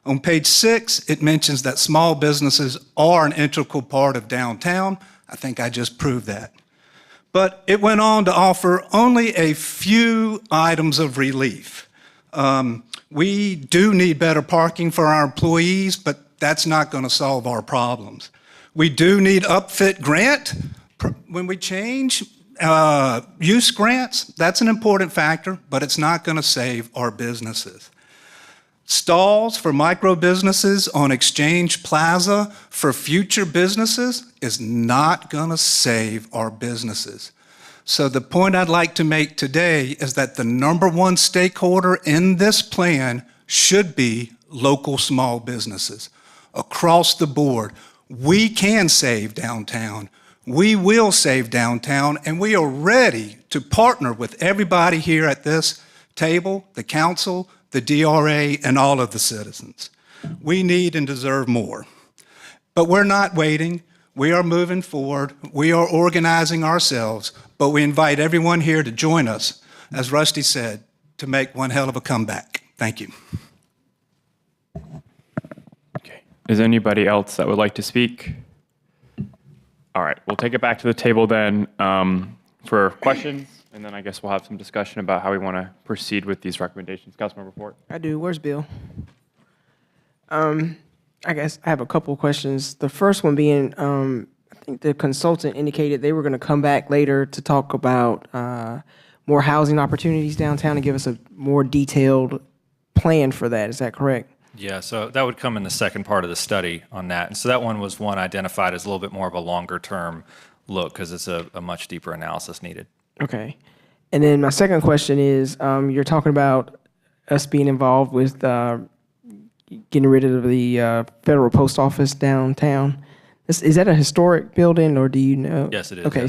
On page 6, it mentions that small businesses are an integral part of downtown. I think I just proved that. But it went on to offer only a few items of relief. We do need better parking for our employees, but that's not going to solve our problems. We do need upfit grant when we change use grants. That's an important factor, but it's not going to save our businesses. Stalls for micro businesses on Exchange Plaza for future businesses is not going to save our businesses. So the point I'd like to make today is that the number one stakeholder in this plan should be local small businesses. Across the board, we can save downtown. We will save downtown, and we are ready to partner with everybody here at this table, the council, the DRA, and all of the citizens. We need and deserve more. But we're not waiting. We are moving forward. We are organizing ourselves, but we invite everyone here to join us, as Rusty said, to make one hell of a comeback. Thank you. Okay. Is there anybody else that would like to speak? All right, we'll take it back to the table then for questions, and then I guess we'll have some discussion about how we want to proceed with these recommendations. Councilmember Ford. I do. Where's Bill? I guess I have a couple of questions. The first one being, I think the consultant indicated they were going to come back later to talk about more housing opportunities downtown and give us a more detailed plan for that. Is that correct? Yeah, so that would come in the second part of the study on that. And so that one was one identified as a little bit more of a longer term look because it's a much deeper analysis needed. Okay. And then my second question is, you're talking about us being involved with getting rid of the federal post office downtown. Is that a historic building, or do you know? Yes, it is. Okay, yeah.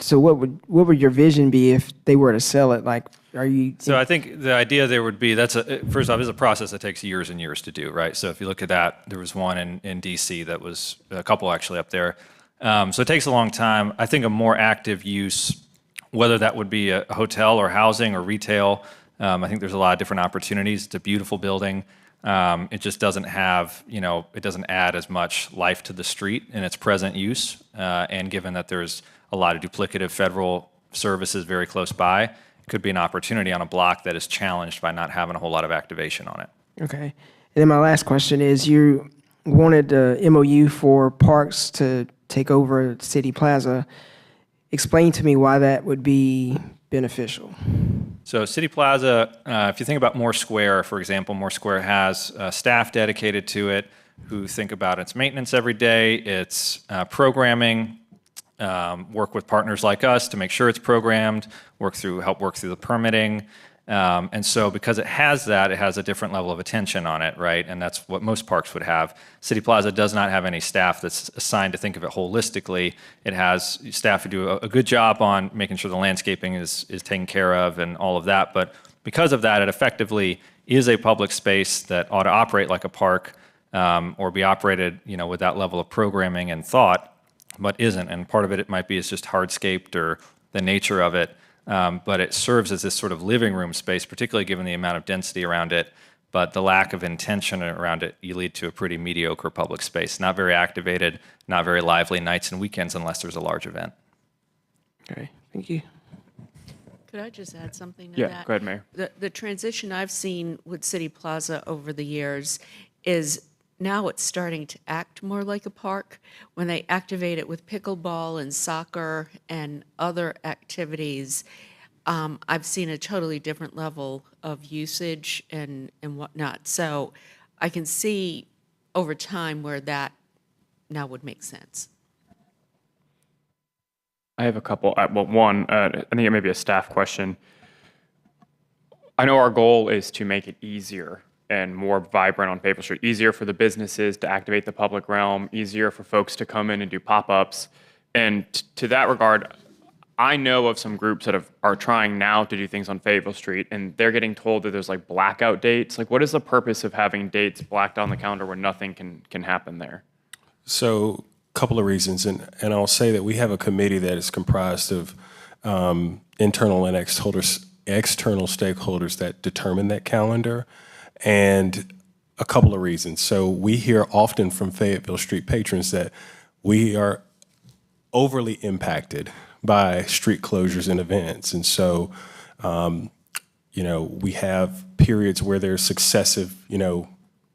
so what would your vision be if they were to sell it? Like, are you? So I think the idea there would be first off, it's a process that takes years and years to do, right? So if you look at that, there was one in DC that was a couple actually up there. So it takes a long time. I think a more active use, whether that would be a hotel or housing or retail, I think there's a lot of different opportunities. It's a beautiful building. It just doesn't have, it doesn't add as much life to the street in its present use. And given that there's a lot of duplicative federal services very close by, it could be an opportunity on a block that is challenged by not having a whole lot of activation on it. Okay. And then my last question is, you wanted the MOU for parks to take over City Plaza. Explain to me why that would be beneficial. So City Plaza, if you think about Moore Square, for example, Moore Square has staff dedicated to it who think about its maintenance every day, its programming, work with partners like us to make sure it's programmed, help work through the permitting. And so because it has that, it has a different level of attention on it, right? And that's what most parks would have. City Plaza does not have any staff that's assigned to think of it holistically. It has staff who do a good job on making sure the landscaping is taken care of and all of that. But because of that, it effectively is a public space that ought to operate like a park, or be operated, with that level of programming and thought, but isn't. And part of it might be it's just hardscaped or the nature of it. But it serves as this sort of living room space, particularly given the amount of density around it. But the lack of intention around it, you lead to a pretty mediocre public space. Not very activated, not very lively nights and weekends unless there's a large event. Okay, thank you. Could I just add something to that? Yeah, go ahead, Mayor. The transition I've seen with City Plaza over the years is now it's starting to act more like a park. When they activate it with pickleball and soccer and other activities, I've seen a totally different level of usage and whatnot. So I can see over time where that now would make sense. I have a couple. Well, one, I think it may be a staff question. I know our goal is to make it easier and more vibrant on Maple Street, easier for the businesses to activate the public realm, easier for folks to come in and do pop-ups. And to that regard, I know of some groups that are trying now to do things on Fayetteville Street, and they're getting told that there's like blackout dates. Like, what is the purpose of having dates blacked on the calendar where nothing can happen there? So, a couple of reasons, and I'll say that we have a committee that is comprised of internal and external stakeholders that determine that calendar. And a couple of reasons. So we hear often from Fayetteville Street patrons that we are overly impacted by street closures and events. And so, we have periods where there's successive,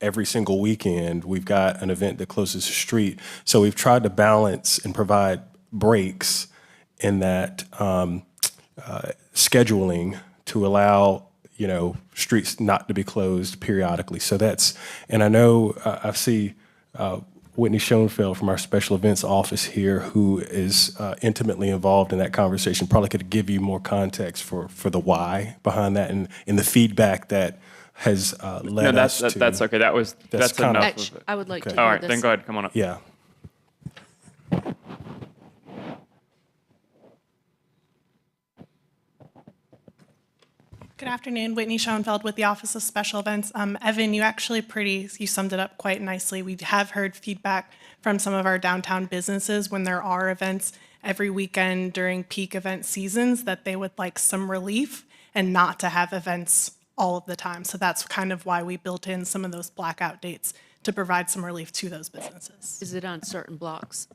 every single weekend we've got an event that closes the street. So we've tried to balance and provide breaks in that scheduling to allow streets not to be closed periodically. So and I know I see Whitney Schoenfeld from our special events office here, who is intimately involved in that conversation, probably could give you more context for the why behind that and the feedback that has led us to. That's okay. That's kind enough. Actually, Of it. I would like to All hear right, this. then go ahead. Come on up. Yeah. Good afternoon, Whitney Schoenfeld with the Office of Special Events. Evan, you summed it up quite nicely. We have heard feedback from some of our downtown businesses when there are events every weekend during peak event seasons that they would like some relief and not to have events all of the time. So that's kind of why we built in some of those blackout dates to provide some relief to those businesses. Is it on certain blocks?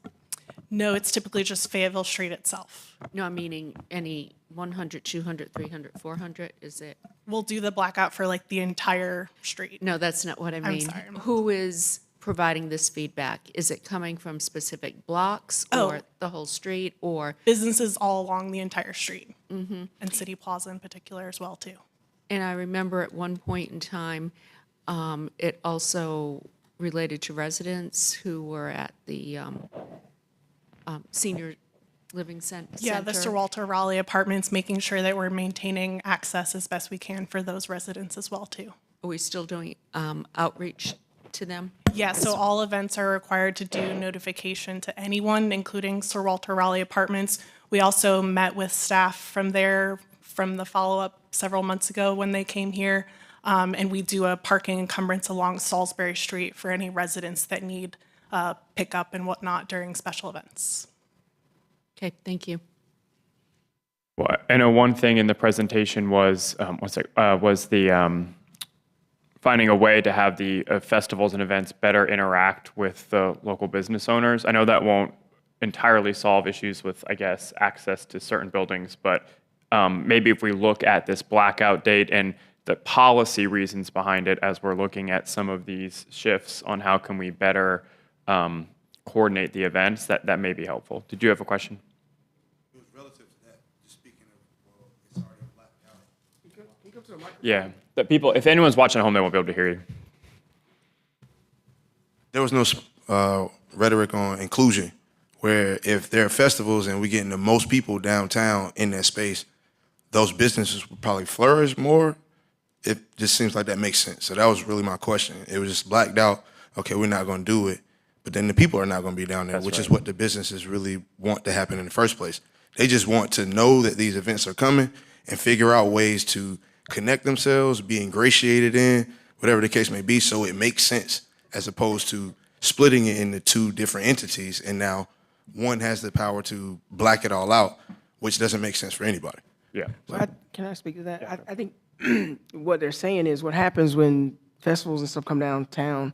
No, it's typically just Fayetteville Street itself. No, I'm meaning any 100, 200, 300, 400, is it? We'll do the blackout for like the entire street. No, that's not what I mean. sorry. Who is providing this feedback? Is it coming from specific blocks or the whole street or? Businesses all along the entire street, and City Plaza in particular as well too. And I remember at one point in time, it also related to residents who were at the senior living center. Yeah, the Sir Walter Raleigh apartments, making sure that we're maintaining access as best we can for those residents as well too. Are we still doing outreach to them? Yeah, so all events are required to do notification to anyone, including Sir Walter Raleigh apartments. We also met with staff from there from the follow-up several months ago when they came here. And we do a parking encumbrance along Salisbury Street for any residents that need pickup and whatnot during special events. Okay, thank you. Well, I know one thing in the presentation was finding a way to have the festivals and events better interact with the local business owners. I know that won't entirely solve issues with, I guess, access to certain buildings, but maybe if we look at this blackout date and the policy reasons behind it as we're looking at some of these shifts on how can we better coordinate the events, that may be helpful. Did you have a question? It was relative to that, just speaking of, well, it's already blacked out. Yeah, that people, if anyone's watching at home, they won't be able to hear you. There was no rhetoric on inclusion, where if there are festivals and we're getting the most people downtown in that space, those businesses would probably flourish more. It just seems like that makes sense. So that was really my question. It was just blacked out. Okay, we're not going to do it, but then the people are not going to be down there, which is what the businesses really want to happen in the first place. They just want to know that these events are coming and figure out ways to connect themselves, be ingratiated in, whatever the case may be, so it makes sense, as opposed to splitting it into two different entities, and now one has the power to black it all out, which doesn't make sense for anybody. Yeah. Can I speak to that? I think what they're saying is what happens when festivals and stuff come downtown,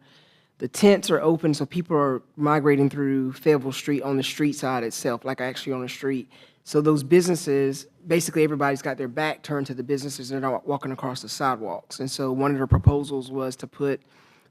the tents are open, so people are migrating through Fayetteville Street on the street side itself, like actually on the street. So those businesses, basically everybody's got their back turned to the businesses and they're not walking across the sidewalks. And so one of the proposals was to put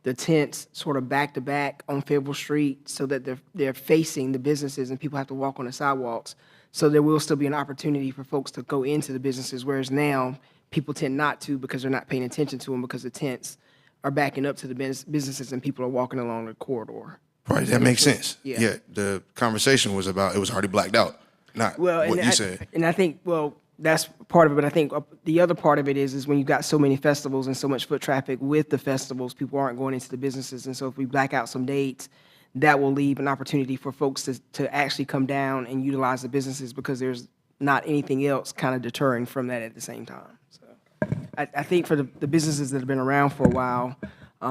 the tents sort of back to back on Fayetteville Street so that they're facing the businesses and people have to walk on the sidewalks. So there will still be an opportunity for folks to go into the businesses, whereas now people tend not to because they're not paying attention to them because the tents are backing up to the businesses and people are walking along the corridor. Right, that makes sense. Yeah. Yeah, the conversation was about, it was already blacked out, not what you said. And I think, well, that's part of it, but I think the other part of it is when you've got so many festivals and so much foot traffic with the festivals, people aren't going into the businesses. And so if we black out some dates, that will leave an opportunity for folks to actually come down and utilize the businesses because there's not anything else kind of deterring from that at the same time. So I think for the businesses that have been around for a while,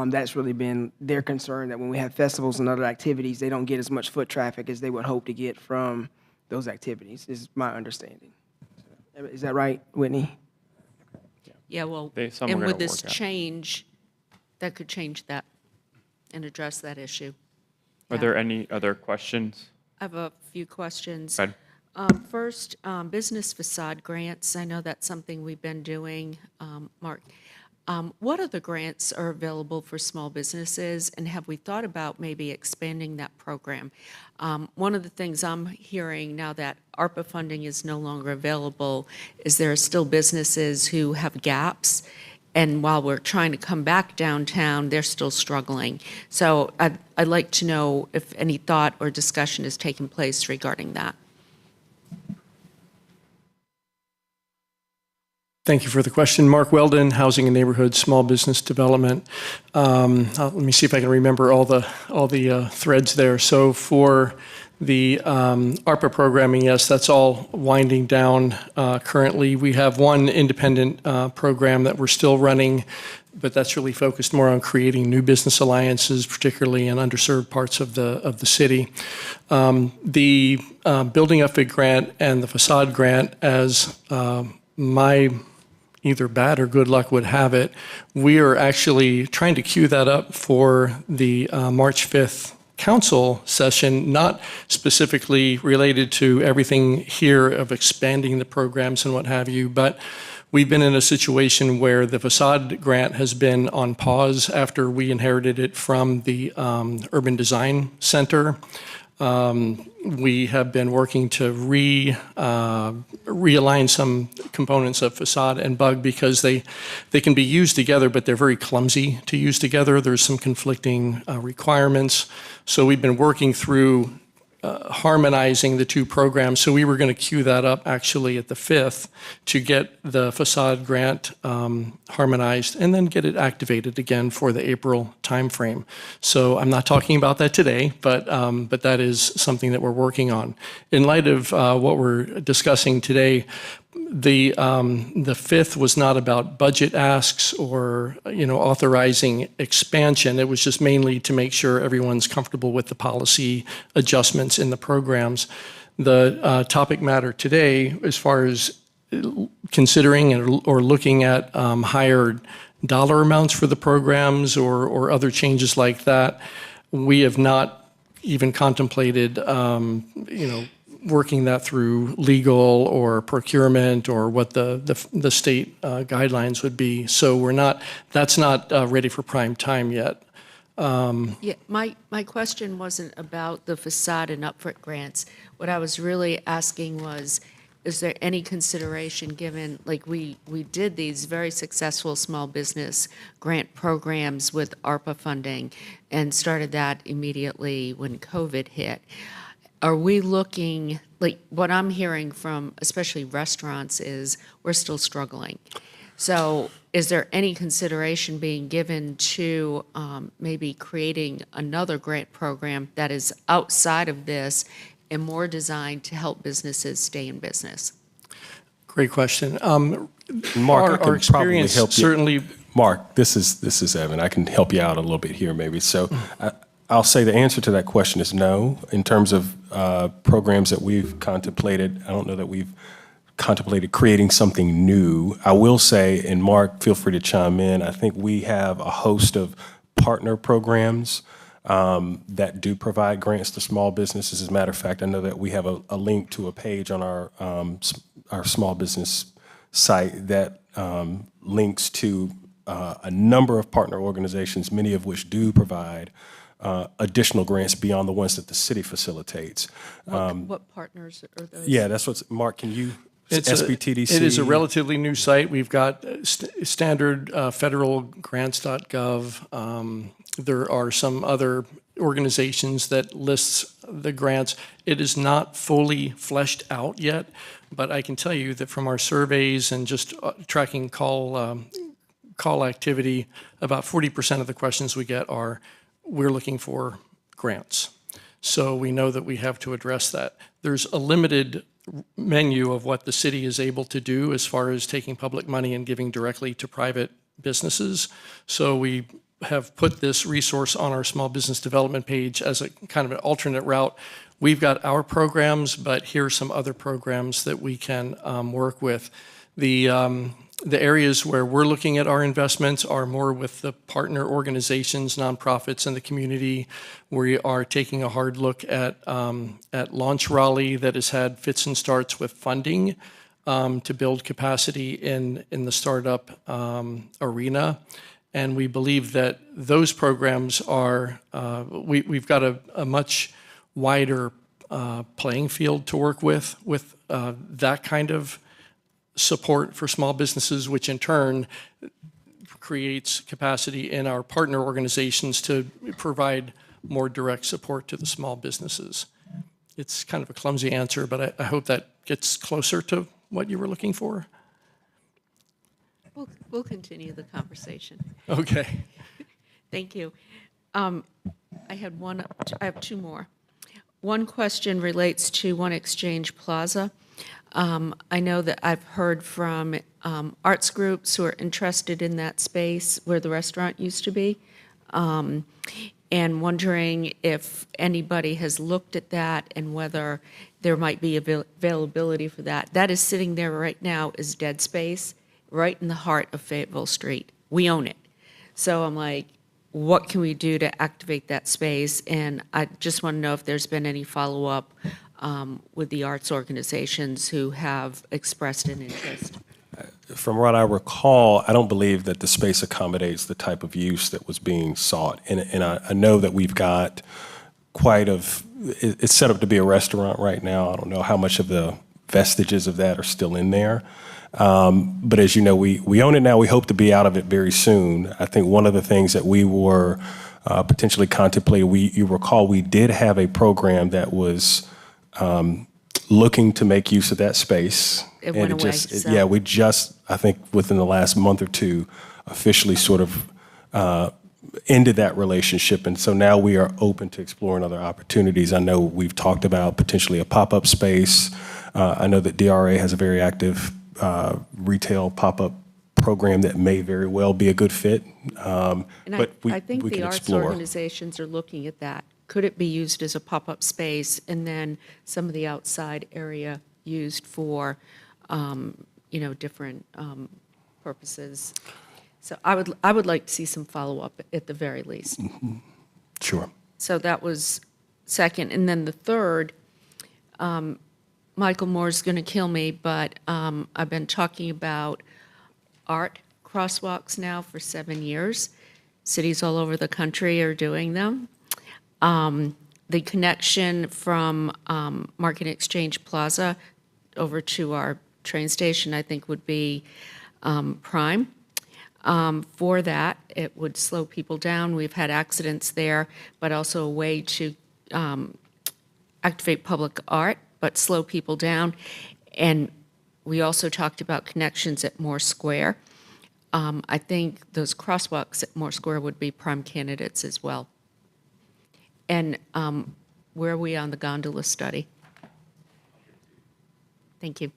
that's really been their concern, that when we have festivals and other activities, they don't get as much foot traffic as they would hope to get from those activities, is my understanding. Is that right, Whitney? Yeah, well, Some are and gonna with this work out. change, that could change that and address that issue. Are there any other questions? I have a few questions. Go ahead. First, business facade grants. I know that's something we've been doing, Mark. What other grants are available for small businesses, and have we thought about maybe expanding that program? One of the things I'm hearing now that ARPA funding is no longer available is there are still businesses who have gaps, and while we're trying to come back downtown, they're still struggling. So I'd like to know if any thought or discussion is taking place regarding that. Thank you for the question. Mark Weldon, Housing and Neighborhood Small Business Development. Let me see if I can remember all the threads there. So for the ARPA programming, yes, that's all winding down currently. We have one independent program that we're still running, but that's really focused more on creating new business alliances, particularly in underserved parts of the city. The Building Upfit Grant and the Facade Grant, as my either bad or good luck would have it, we are actually trying to queue that up for the March 5th council session, not specifically related to everything here of expanding the programs and what have you, but we've been in a situation where the facade grant has been on pause after we inherited it from the Urban Design Center. We have been working to realign some components of facade and bug because they can be used together, but they're very clumsy to use together. There's some conflicting requirements. So we've been working through harmonizing the two programs. So we were going to queue that up actually at the 5th to get the facade grant harmonized and then get it activated again for the April timeframe. So I'm not talking about that today, but that is something that we're working on. In light of what we're discussing today, the 5th was not about budget asks or authorizing expansion. It was just mainly to make sure everyone's comfortable with the policy adjustments in the programs. The topic matter today, as far as considering or looking at higher dollar amounts for the programs or other changes like that. We have not even contemplated, working that through legal or procurement or what the state guidelines would be. So that's not ready for prime time yet. Yeah, my question wasn't about the facade and upfront grants. What I was really asking was, is there any consideration given, like we did these very successful small business grant programs with ARPA funding and started that immediately when COVID hit. Are we looking, like what I'm hearing from especially restaurants is we're still struggling. So is there any consideration being given to maybe creating another grant program that is outside of this and more designed to help businesses stay in business? Great question. Mark, I our can experience probably help you. certainly. Mark, this is Evan. I can help you out a little bit here, maybe. So I'll say the answer to that question is no. In terms of programs that we've contemplated, I don't know that we've contemplated creating something new. I will say, and Mark, feel free to chime in, I think we have a host of partner programs that do provide grants to small businesses. As a matter of fact, I know that we have a link to a page on our small business site that links to a number of partner organizations, many of which do provide additional grants beyond the ones that the city facilitates. What partners are those? Yeah, that's what's, Mark, can you, SBTDC? It is a relatively new site. We've got standard federalgrants.gov. There are some other organizations that lists the grants. It is not fully fleshed out yet, but I can tell you that from our surveys and just tracking call activity, about 40% of the questions we get are, we're looking for grants. So we know that we have to address that. There's a limited menu of what the city is able to do as far as taking public money and giving directly to private businesses. So we have put this resource on our small business development page as a kind of an alternate route. We've got our programs, but here are some other programs that we can work with. The areas where we're looking at our investments are more with the partner organizations, nonprofits, and the community. We are taking a hard look at Launch Raleigh that has had fits and starts with funding to build capacity in the startup arena. And we believe that those programs are, we've got a much wider playing field to work with that kind of support for small businesses, which in turn creates capacity in our partner organizations to provide more direct support to the small businesses. It's kind of a clumsy answer, but I hope that gets closer to what you were looking for. We'll continue the conversation. Okay. Thank you. I have two more. One question relates to One Exchange Plaza. I know that I've heard from arts groups who are interested in that space where the restaurant used to be, and wondering if anybody has looked at that and whether there might be availability for that. That is sitting there right now as dead space, right in the heart of Fayetteville Street. We own it. So I'm like, what can we do to activate that space? And I just want to know if there's been any follow-up with the arts organizations who have expressed an interest. From what I recall, I don't believe that the space accommodates the type of use that was being sought. And I know that we've got it's set up to be a restaurant right now. I don't know how much of the vestiges of that are still in there. But as you know, we own it now. We hope to be out of it very soon. I think one of the things that we were potentially contemplating, you recall, we did have a program that was looking to make use of that space. It went away. We just, I think within the last month or two, officially sort of ended that relationship. And so now we are open to exploring other opportunities. I know we've talked about potentially a pop-up space. I know that DRA has a very active retail pop-up program that may very well be a good fit. And I think we the can arts explore. organizations are looking at that. Could it be used as a pop-up space and then some of the outside area used for different purposes. So I would like to see some follow-up at the very least. Sure. So that was second. And then the third, Michael Moore's going to kill me, but I've been talking about art crosswalks now for 7 years. Cities all over the country are doing them. The connection from Market Exchange Plaza over to our train station, I think, would be prime. For that, it would slow people down. We've had accidents there, but also a way to activate public art, but slow people down. And we also talked about connections at Moore Square. I think those crosswalks at Moore Square would be prime candidates as well. And where are we on the gondola study? Thank you.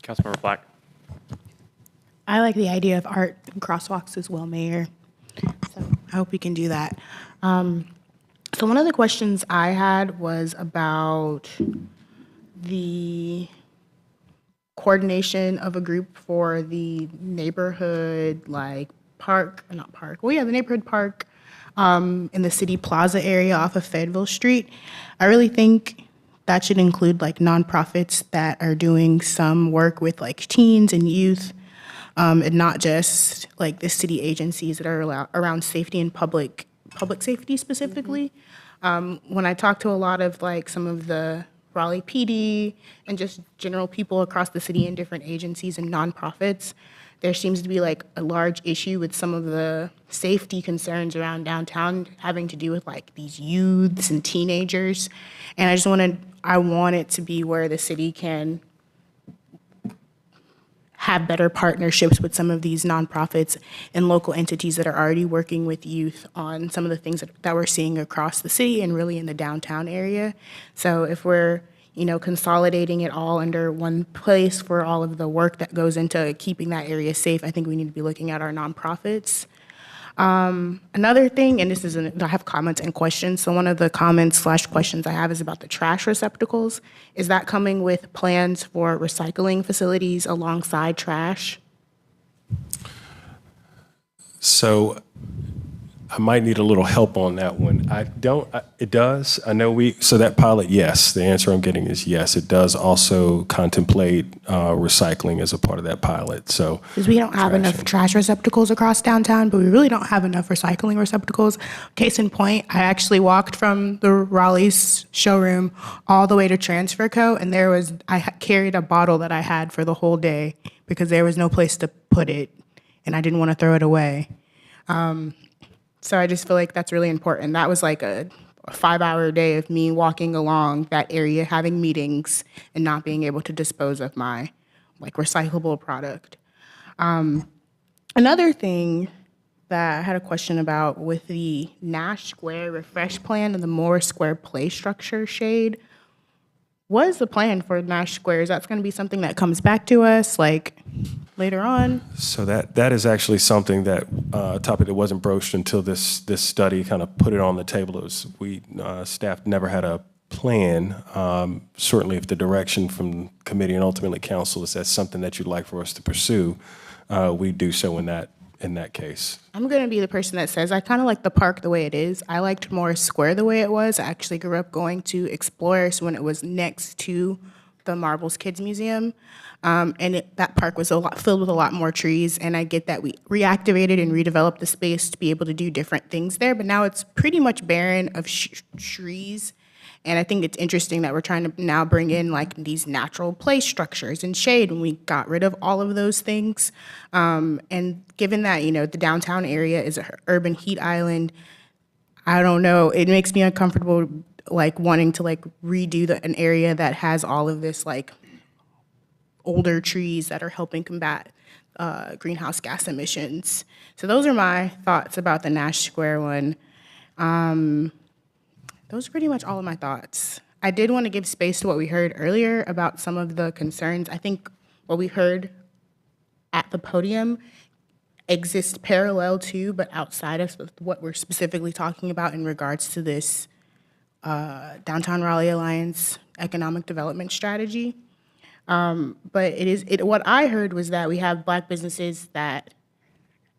Councilmember Black. I like the idea of art and crosswalks as well, Mayor. So I hope we can do that. So one of the questions I had was about the coordination of a group for the neighborhood, like park, or not park, well, yeah, the neighborhood park in the city plaza area off of Fayetteville Street. I really think that should include like nonprofits that are doing some work with like teens and youth, and not just like the city agencies that are around safety and public safety specifically. When I talk to a lot of like some of the Raleigh PD and just general people across the city in different agencies and nonprofits, there seems to be like a large issue with some of the safety concerns around downtown having to do with like these youths and teenagers. And I want it to be where the city can have better partnerships with some of these nonprofits and local entities that are already working with youth on some of the things that we're seeing across the city and really in the downtown area. So if we're, consolidating it all under one place for all of the work that goes into keeping that area safe, I think we need to be looking at our nonprofits. Another thing, and I have comments and questions. So one of the comments/questions I have is about the trash receptacles. Is that coming with plans for recycling facilities alongside trash? So I might need a little help on that one. It does. I know so that pilot, yes, the answer I'm getting is yes. It does also contemplate recycling as a part of that pilot, so. Because we don't have enough trash receptacles across downtown, but we really don't have enough recycling receptacles. Case in point, I actually walked from the Raleigh's showroom all the way to Transfer Co., and I carried a bottle that I had for the whole day because there was no place to put it, and I didn't want to throw it away. So I just feel like that's really important. That was like a 5-hour day of me walking along that area, having meetings, and not being able to dispose of my like recyclable product. Another thing that I had a question about with the Nash Square refresh plan and the Moore Square play structure shade, what is the plan for Nash Square? Is that going to be something that comes back to us like later on? So that is actually something that a topic that wasn't broached until this study kind of put it on the table. Staff never had a plan. Certainly, if the direction from committee and ultimately council is that's something that you'd like for us to pursue, we do so in that case. I'm going to be the person that says I kind of like the park the way it is. I liked Moore Square the way it was. I actually grew up going to Explorers when it was next to the Marbles Kids Museum. That park was filled with a lot more trees, and I get that we reactivated and redeveloped the space to be able to do different things there, but now it's pretty much barren of trees. And I think it's interesting that we're trying to now bring in like these natural play structures and shade when we got rid of all of those things. And given that, the downtown area is an urban heat island, I don't know, it makes me uncomfortable like wanting to like redo an area that has all of this like older trees that are helping combat greenhouse gas emissions. So those are my thoughts about the Nash Square one. Those are pretty much all of my thoughts. I did want to give space to what we heard earlier about some of the concerns. I think what we heard at the podium exists parallel to, but outside of what we're specifically talking about in regards to this Downtown Raleigh Alliance economic development strategy. But what I heard was that we have Black businesses that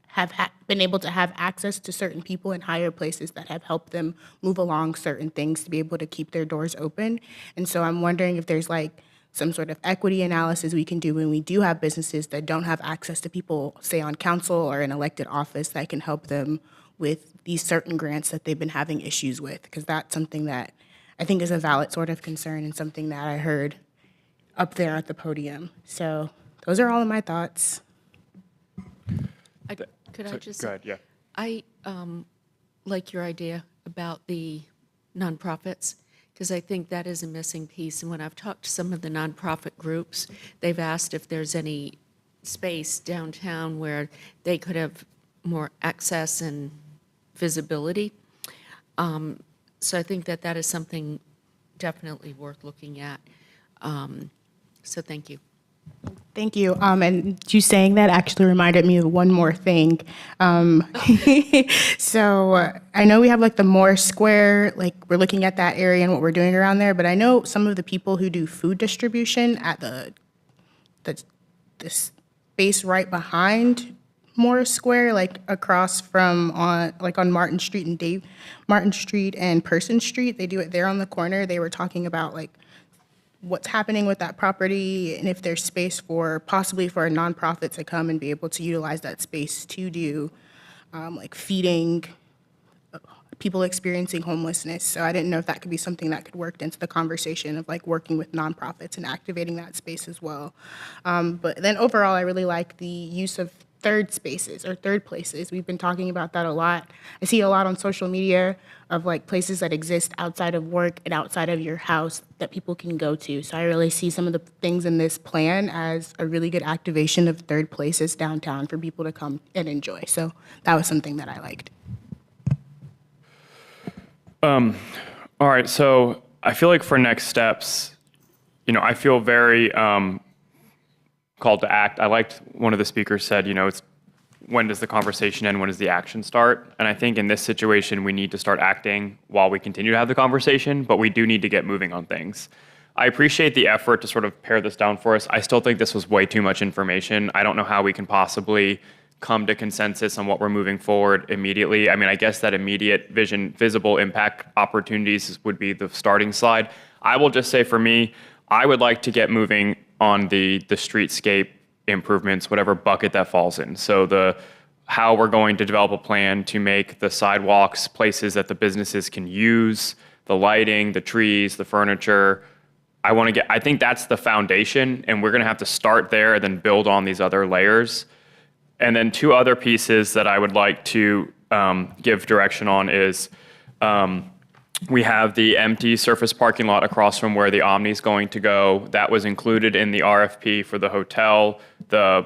have been able to have access to certain people in higher places that have helped them move along certain things to be able to keep their doors open. And so I'm wondering if there's like some sort of equity analysis we can do when we do have businesses that don't have access to people, say on council or in elected office, that can help them with these certain grants that they've been having issues with, because that's something that I think is a valid sort of concern and something that I heard up there at the podium. So those are all of my thoughts. Could I just? Go ahead, yeah. I like your idea about the nonprofits, because I think that is a missing piece. And when I've talked to some of the nonprofit groups, they've asked if there's any space downtown where they could have more access and visibility. So I think that is something definitely worth looking at. So thank you. Thank you. And you saying that actually reminded me of one more thing. So I know we have like the Morris Square, like we're looking at that area and what we're doing around there, but I know some of the people who do food distribution at the space right behind Morris Square, like across from on Martin Street and Person Street, they do it there on the corner. They were talking about like what's happening with that property and if there's space possibly for a nonprofit to come and be able to utilize that space to do like feeding people experiencing homelessness. So I didn't know if that could be something that could work into the conversation of like working with nonprofits and activating that space as well. But then overall, I really like the use of third spaces or third places. We've been talking about that a lot. I see a lot on social media of like places that exist outside of work and outside of your house that people can go to. So I really see some of the things in this plan as a really good activation of third places downtown for people to come and enjoy. So that was something that I liked. All right, so I feel like for next steps, I feel very called to act. I liked one of the speakers said, it's when does the conversation end, when does the action start? And I think in this situation, we need to start acting while we continue to have the conversation, but we do need to get moving on things. I appreciate the effort to sort of pare this down for us. I still think this was way too much information. I don't know how we can possibly come to consensus on what we're moving forward immediately. I mean, I guess that immediate visible impact opportunities would be the starting slide. I will just say for me, I would like to get moving on the streetscape improvements, whatever bucket that falls in. So how we're going to develop a plan to make the sidewalks places that the businesses can use, the lighting, the trees, the furniture. I think that's the foundation, and we're gonna have to start there and then build on these other layers. And then two other pieces that I would like to give direction on is we have the empty surface parking lot across from where the Omni is going to go. That was included in the RFP for the hotel. The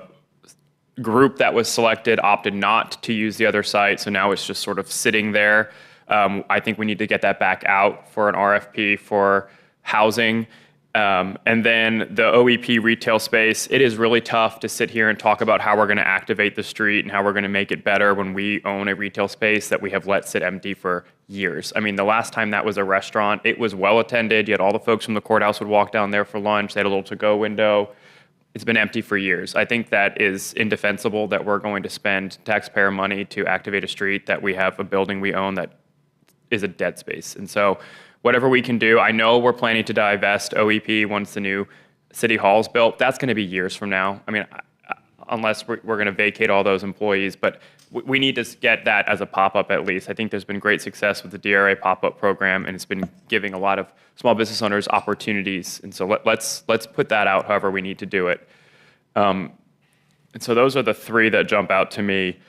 group that was selected opted not to use the other site, so now it's just sort of sitting there. I think we need to get that back out for an RFP for housing. And then the OEP retail space, it is really tough to sit here and talk about how we're going to activate the street and how we're going to make it better when we own a retail space that we have let sit empty for years. I mean, the last time that was a restaurant, it was well attended. You had all the folks from the courthouse would walk down there for lunch. They had a little to-go window. It's been empty for years. I think that is indefensible that we're going to spend taxpayer money to activate a street that we have a building we own that is a dead space. And so whatever we can do, I know we're planning to divest OEP once the new city hall is built. That's going to be years from now. I mean, unless we're going to vacate all those employees, but we need to get that as a pop-up at least. I think there's been great success with the DRA pop-up program, and it's been giving a lot of small business owners opportunities. And so let's put that out however we need to do it. And so those are the three that jump out to me.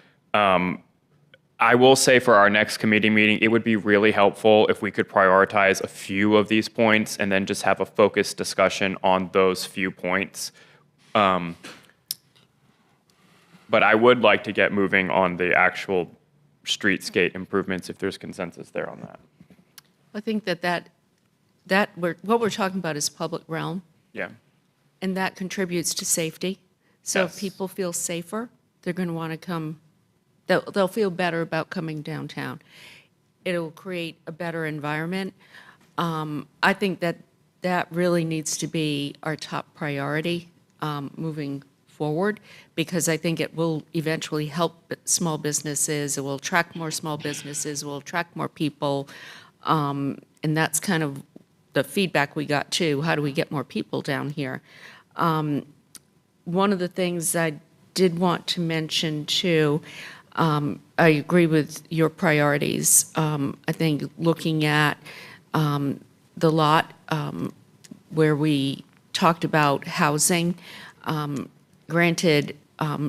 I will say for our next committee meeting, it would be really helpful if we could prioritize a few of these points and then just have a focused discussion on those few points. But I would like to get moving on the actual streetscape improvements if there's consensus there on that. I think what we're talking about is public realm, Yeah. and that contributes to safety. So Yes. if people feel safer, they're going to want to come. They'll feel better about coming downtown. It'll create a better environment. I think that that really needs to be our top priority moving forward, because I think it will eventually help small businesses. It will attract more small businesses, will attract more people. And that's kind of the feedback we got too. How do we get more people down here? One of the things I did want to mention too, I agree with your priorities. I think looking at the lot where we talked about housing, granted,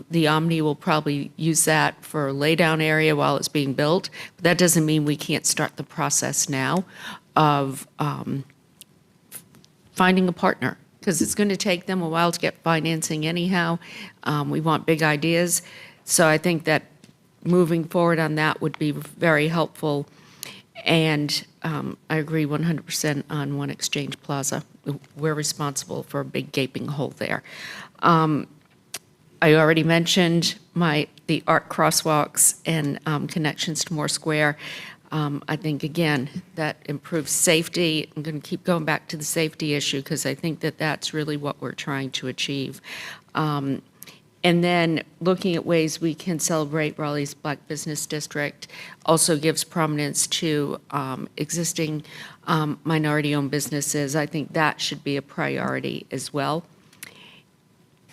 the Omni will probably use that for a laydown area while it's being built, but that doesn't mean we can't start the process now of finding a partner, because it's going to take them a while to get financing anyhow. We want big ideas. So I think that moving forward on that would be very helpful. And I agree 100% on One Exchange Plaza. We're responsible for a big gaping hole there. I already mentioned the art crosswalks and connections to Moore Square. I think, again, that improves safety. I'm going to keep going back to the safety issue because I think that that's really what we're trying to achieve. And then looking at ways we can celebrate Raleigh's Black Business District also gives prominence to existing minority-owned businesses. I think that should be a priority as well.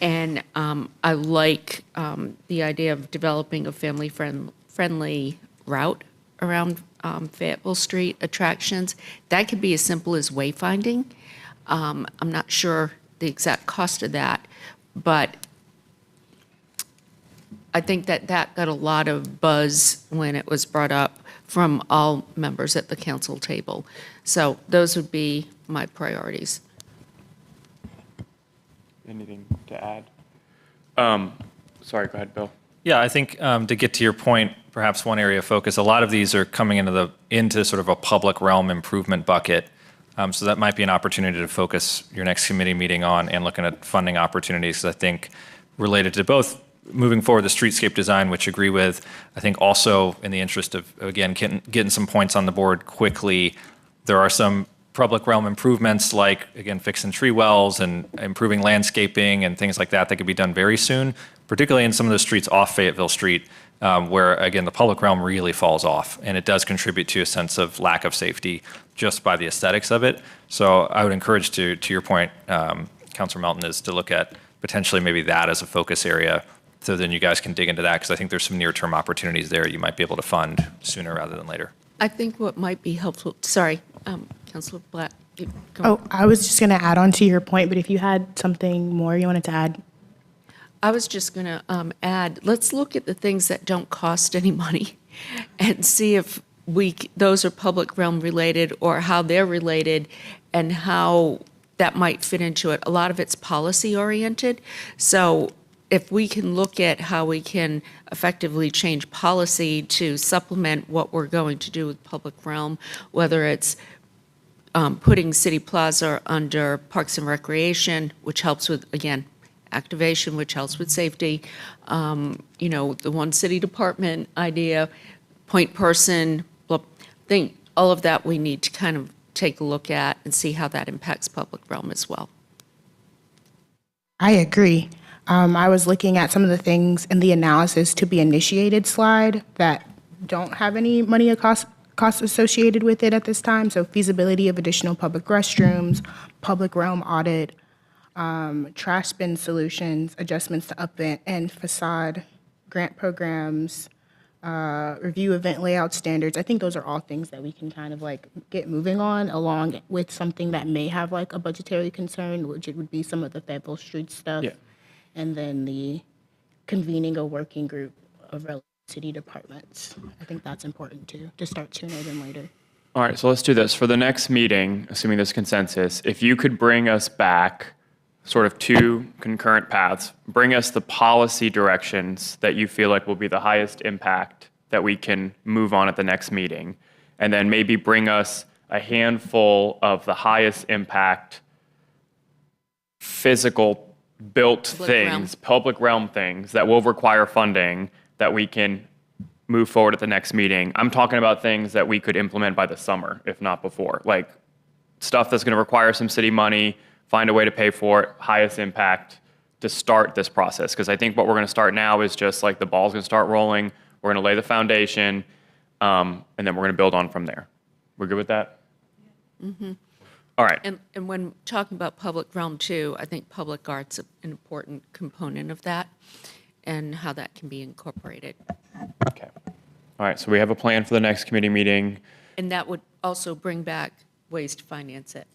And I like the idea of developing a family-friendly route around Fayetteville Street attractions. That could be as simple as wayfinding. I'm not sure the exact cost of that, but I think that got a lot of buzz when it was brought up from all members at the council table. So those would be my priorities. Anything to add? Sorry, go ahead, Bill. Yeah, I think to get to your point, perhaps one area of focus, a lot of these are coming into sort of a public realm improvement bucket. So that might be an opportunity to focus your next committee meeting on and looking at funding opportunities. I think related to both moving forward the streetscape design, which I agree with. I think also in the interest of, again, getting some points on the board quickly, there are some public realm improvements like, again, fixing tree wells and improving landscaping and things like that that could be done very soon, particularly in some of the streets off Fayetteville Street, where, again, the public realm really falls off. And it does contribute to a sense of lack of safety just by the aesthetics of it. So I would encourage, to your point, Councilor Melton, is to look at potentially maybe that as a focus area. So then you guys can dig into that, because I think there's some near-term opportunities there you might be able to fund sooner rather than later. I think what might be helpful, sorry, Councilor Black. Oh, I was just going to add on to your point, but if you had something more you wanted to add. I was just going to add, let's look at the things that don't cost any money and see if those are public realm related or how they're related and how that might fit into it. A lot of it's policy oriented. So if we can look at how we can effectively change policy to supplement what we're going to do with public realm, whether it's putting City Plaza under Parks and Recreation, which helps with, again, activation, which helps with safety, the one city department idea, point person, I think all of that we need to kind of take a look at and see how that impacts public realm as well. I agree. I was looking at some of the things in the analysis to be initiated slide that don't have any money or costs associated with it at this time. So feasibility of additional public restrooms, public realm audit, trash bin solutions, adjustments to upvent and facade, grant programs, review event layout standards. I think those are all things that we can kind of like get moving on, along with something that may have like a budgetary concern, which it would be some of the Fayetteville Street stuff. Yeah. And then the convening a working group of relevant city departments. I think that's important too, to start sooner than later. All right, so let's do this. For the next meeting, assuming there's consensus, if you could bring us back sort of two concurrent paths, bring us the policy directions that you feel like will be the highest impact that we can move on at the next meeting, and then maybe bring us a handful of the highest impact physical built public realm things that will require funding that we can move forward at the next meeting. I'm talking about things that we could implement by the summer, if not before, like stuff that's going to require some city money, find a way to pay for it, highest impact to start this process. Because I think what we're going to start now is just like the ball's going to start rolling. We're going to lay the foundation, and then we're going to build on from there. We're good with that? All right. And when talking about public realm too, I think public art's an important component of that and how that can be incorporated. Okay. All right. So we have a plan for the next committee meeting. And that would also bring back ways to finance it.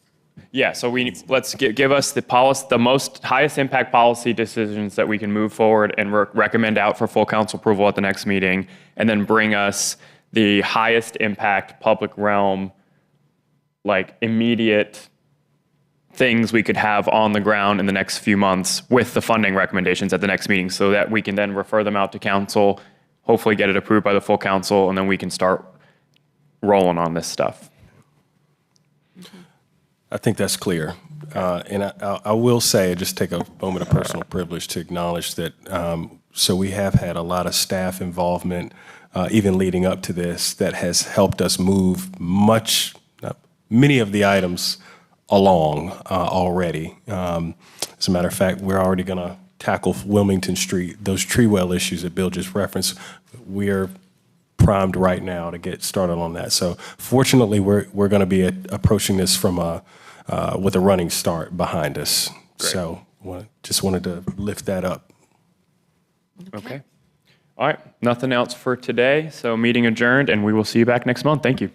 Yeah. So let's give us the policy, the most highest impact policy decisions that we can move forward and recommend out for full council approval at the next meeting, and then bring us the highest impact public realm, like immediate things we could have on the ground in the next few months with the funding recommendations at the next meeting, so that we can then refer them out to council, hopefully get it approved by the full council, and then we can start rolling on this stuff. I think that's clear. And I will say, just take a moment of personal privilege to acknowledge that, so we have had a lot of staff involvement, even leading up to this, that has helped us move many of the items along already. As a matter of fact, we're already going to tackle Wilmington Street, those tree well issues that Bill just referenced. We're primed right now to get started on that. So fortunately, we're going to be approaching this from with a running start behind us. Great. So just wanted to lift that up. Okay. All right. Nothing else for today. So meeting adjourned, and we will see you back next month. Thank you.